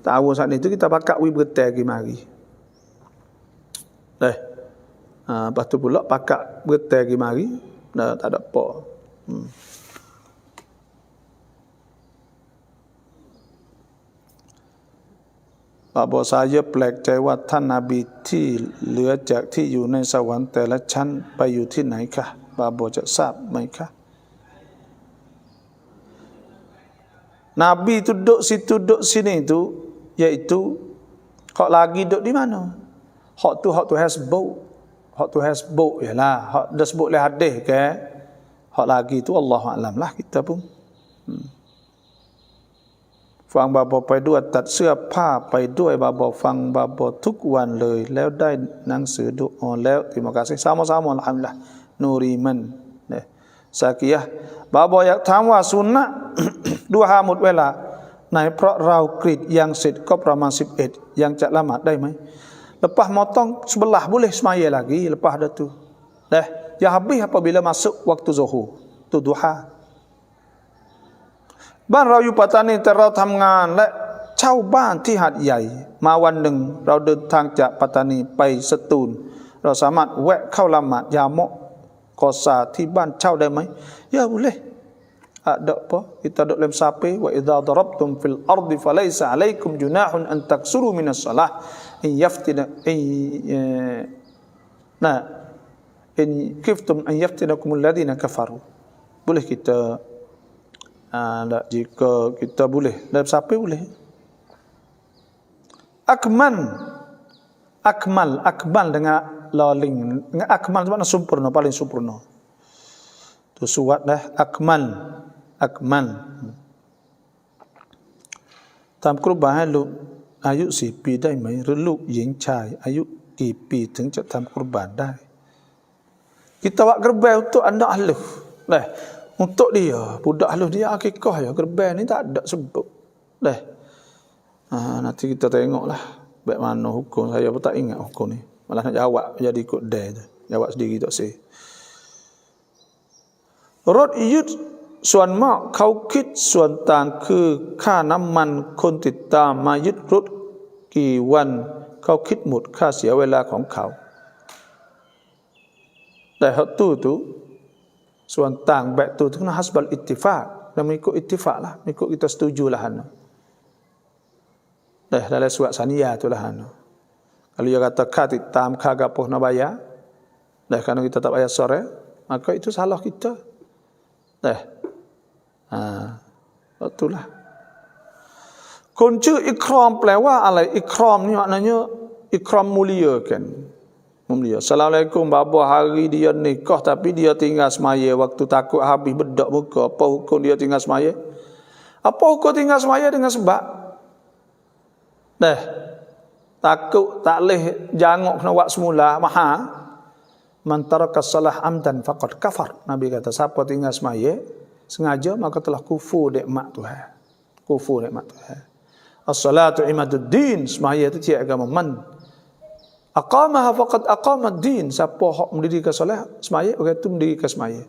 Ta'awun saat ni tu kita pakar wi bertai gi mari. Lepas tu pula pakar bertai gi mari, dah tak ada apa. Bapa saya แปลกใจว่าท่านนบีที่เหลือจากที่อยู่ในสวรรค์แต่ละชั้นไปอยู่ที่ไหนคะBaboจะทราบไหมคะ Nabi tu duduk situ duduk sini tu iaitu hak lagi duduk di mana? Hak tu hasbuk. Hak tu hasbuk ialah hak dah sebut oleh hadis ke. Hak lagi tu Allah alam lah kita pun. ฟังบาบอไปด้วยตัดเสื้อผ้าไปด้วยบาบอฟังบาบอทุกวันเลยแล้วได้หนังสือดุอาแล้ว terima kasih sama-sama alhamdulillah Nuriman Sakiyah บาบออยากถามว่าสุนนะดูฮาหมดเวลาไหนเพราะเรากรีดยางเสร็จก็ประมาณ11ยังจะละหมาดได้ไหม lepas motong sebelah boleh semaya lagi lepas dah tu ya habis apabila masuk waktu zuhur tu duha บ้านเราอยู่ปัตตานีแต่เราทำงานและเช่าบ้านที่หาดใหญ่มาวันหนึ่งเราเดินทางจากปัตตานีไปสตูลเราสามารถแวะเข้าละหมาดยามะกอซาที่บ้านเช่าได้ไหม ya boleh ada apa kita duduk dalam sapi wa idza darabtum fil ardi falaysa alaikum junahun an taksuru minas salah in yaftina in kiftum an yaftinakum alladhina kafaru boleh kita jika kita boleh dalam sapi boleh akmal dengan laling dengan akmal tu makna sempurna paling sempurna tu suat dah akmal ตามครูบาให้ลูกอายุ4 ปีได้ไหมหรือลูกหญิงชายอายุกี่ปีถึงจะทำกุรบานได้ kita buat gerban untuk anak halus untuk dia budak halus dia akikah ya gerban ni tak ada sebut nanti kita tengoklah baik mana hukum saya pun tak ingat hukum ni malah nak jawab jadi ikut dia tu jawab sendiri tak sih รถยึดส่วนมากเขาคิดส่วนต่างคือค่าน้ำมันคนติดตามมายึดรถกี่วันเขาคิดหมดค่าเสียเวลาของเขาแต่เขาตู้ส่วนต่างแบบตู้ทั้งนั้นฮัสบัลอิตติฟากเราไม่ก็อิตติฟากlahไม่ก็ kita setuju lah dalam surat saniyah tu lah kalau dia kata kahติดตามค่าgapoh nak bayar kalau kita tak bayar sore maka itu salah kita itulah คนชื่ออิครอมแปลว่าอะไรอิครอมนี่maknanya ikram muliakan mulia assalamualaikum bapa hari dia nikah tapi dia tinggal semaya waktu takut habis bedak buka apa hukum dia tinggal semaya apa hukum tinggal semaya dengan sebab takut tak leh jangok kena buat semula maha man taraka salah amdan faqad kafar nabi kata siapa tinggal semaya sengaja maka telah kufur nikmat Tuhan as-salatu imaduddin semaya itu tiada agama man aqamaha faqad aqamad din siapa hak mendirikan solat semaya orang itu mendirikan semaya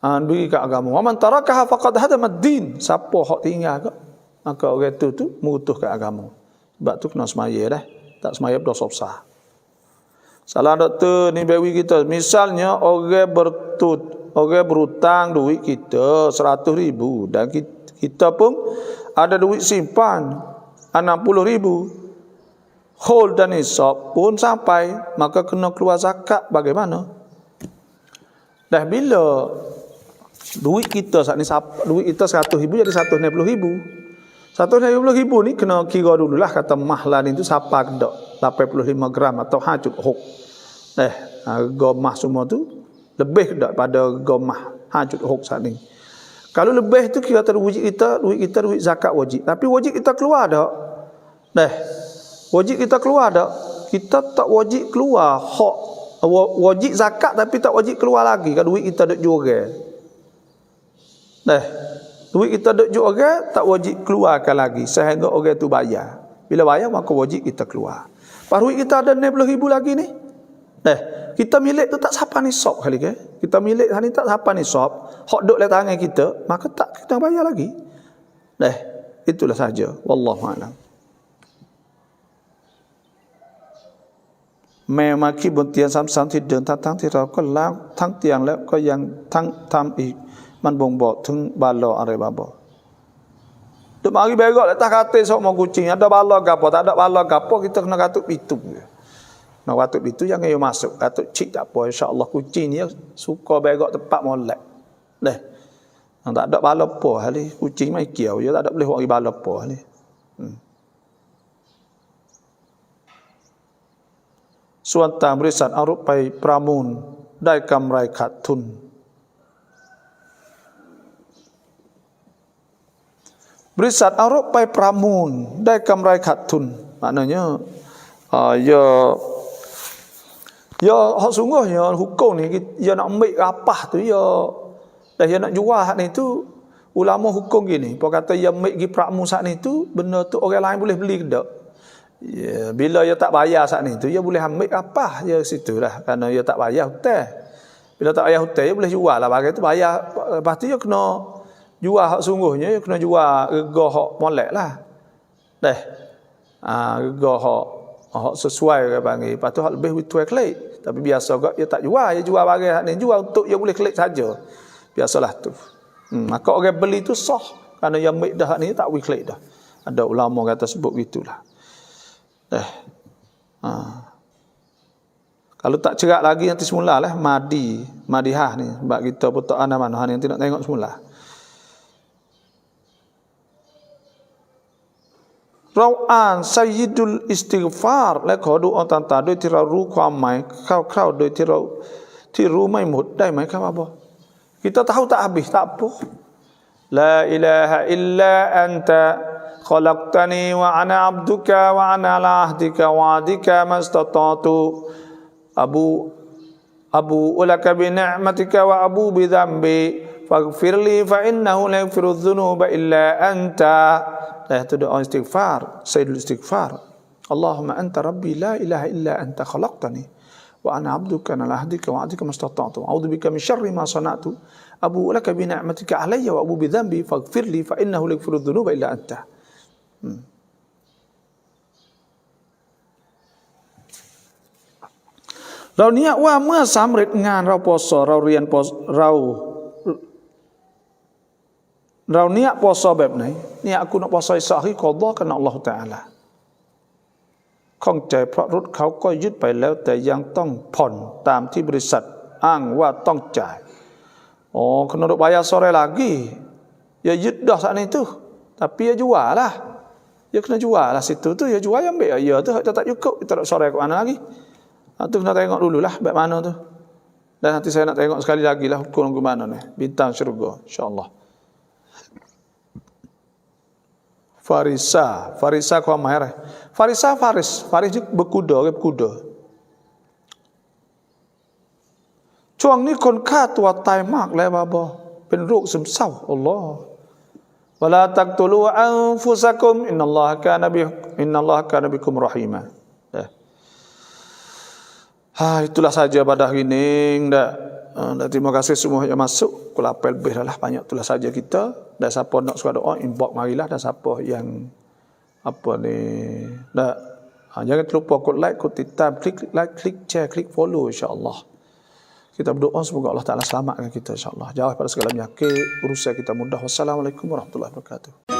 mendirikan agama wa man tarakaha faqad hadamad din siapa hak tinggal maka orang itu memutuskan agama sebab tu kena semaya tak semaya berdosa besar. Salah doktor ni bawi kita misalnya orang berhutang duit kita 100,000 dan kita pun ada duit simpan 60,000, haul dan nisab pun sampai, maka kena keluar zakat. Bagaimana? Dah bila duit kita saat ni, duit kita 100,000 jadi 160,000. 160,000 ni kena kira dululah, kata mahlan itu siapa kedak 85 gram atau hajut hok. Harga mah semua tu lebih daripada harga mah hajut hok saat ni. Kalau lebih tu kira duit kita duit zakat wajib. Tapi wajib kita keluar dak? Wajib kita keluar dak? Kita tak wajib keluar hak wajib zakat, tapi tak wajib keluar lagi kalau duit kita duk jurang. Duit kita duk jurang tak wajib keluarkan lagi sehingga orang tu bayar. Bila bayar maka wajib kita keluar. Pas duit kita ada 60,000 lagi ni. Kita milik tu tak sampai nisab kali ke? Kita milik ni tak sampai nisab, hak duk dalam tangan kita, maka tak kita bayar lagi. Itulah saja. Wallahu a'lam. Mẹ mà khi bồn tiềnซ้ำๆที่เดินทั้งที่เราก็ล้างทั้งเตียงแล้วก็ยังทั้งทำอีกมันบ่งบอกถึงบาลออะไรบ้างบ่ Duk mari berak letak katil sok mau kucing, ada bala gapo tak ada bala gapo kita kena katuk pitu. Nak katuk pitu jangan yo masuk, katuk cik tak apa, insya-Allah kucing ni suka berak tempat molek. Tak ada bala apa hali kucing mai kiau je tak ada boleh buat bala apa hali.ส่วนต่างบริษัทเอารถไปประมูลได้กำไรขาดทุน บริษัทเอารถไปประมูลได้กำไรขาดทุน maknanya ya hak sungguh ya hukum ni ya nak ambil rapah tu ya dah ya nak jual hak ni tu ulama hukum gini apa kata ya ambil pergi pramu saat ni tu benda tu orang lain boleh beli ke tak. Ya, bila dia tak bayar saat ni tu, dia boleh ambil apa je situ lah. Kerana dia tak bayar hutang. Bila tak bayar hutang, dia boleh jual lah. Bagai tu bayar. Lepas tu dia kena jual hak sungguhnya. Dia kena jual rega hak molek lah. Rega hak sesuai dia panggil. Lepas tu hak lebih tuai klik. Tapi biasa juga dia tak jual. Dia jual bagai hak ni. Jual untuk dia boleh klik saja. Biasalah tu. Maka orang beli tu sah. Kerana yang ambil dah hak ni tak boleh klik dah. Ada ulama kata sebut gitulah. Kalau tak cerak lagi nanti semula lah madihah ni sebab kita pun tak mana-mana yang tidak tengok semula. Rau'an sayyidul istighfar และขอดูอัลต่างๆโดยที่เรารู้ความหมายคร่าวๆโดยที่รู้ไม่หมดได้ไหมครับอับ Kita tahu tak habis tak apa. La ilaha illa anta khalaqtani wa ana abduka wa ana ala ahdika wa adika mastata'tu abu ulaka bi ni'matika wa abu bi dhanbi faghfirli fa innahu la yaghfiru dhunuba illa anta. Itu doa istighfar, sayyidul istighfar. Allahumma anta rabbi la ilaha illa anta khalaqtani wa ana abduka wa ala ahdika wa adika mastata'tu a'udzu bika min syarri ma sana'tu abu ulaka bi ni'matika alayya wa abu bi dhanbi faghfirli fa innahu la yaghfiru dhunuba illa anta. เราเนี่ยว่าเมื่อสำเร็จงานเราปสเราเรียนปสเราเนี่ยปสแบบไหนเนี่ยaku nak puasa sahih qada kerana Allah Taala ข้องใจเพราะรถเขาก็ยึดไปแล้วแต่ยังต้องผ่อนตามที่บริษัทอ้างว่าต้องจ่ายkena duk bayar sore lagi yaยึดdah saat itu tapi ya jual lah ya kena jual lah situ tu ya jual yang ambil ya tu kita tak cukup kita nak sore ke mana lagi. Tu kena tengok dululah baik mana tu. Dan nanti saya nak tengok sekali lagi lah hukum ke mana ni. Bintang syurga insya-Allah. Farisa kau mahir. Faris berkuda ke berkuda. ช่วงนี้คนฆ่าตัวตายมากแล้วบาบอเป็นโรคซึมเศร้าอัลลอฮ์วะลาตักตุลูอันฟุซะกุมอินนัลลอฮะกานะบิคุมรอฮีมะ Itulah saja pada hari ini. Terima kasih semua yang masuk. Kalau apa lebih dah lah banyak itulah saja kita. Dan siapa nak suka doa inbox marilah. Dan siapa yang apa ni jangan terlupa klik like, klik share, klik follow insya-Allah. Kita berdoa semoga Allah Taala selamatkan kita insya-Allah. Jauh pada segala penyakit, urusan kita mudah. Wassalamualaikum warahmatullahi wabarakatuh.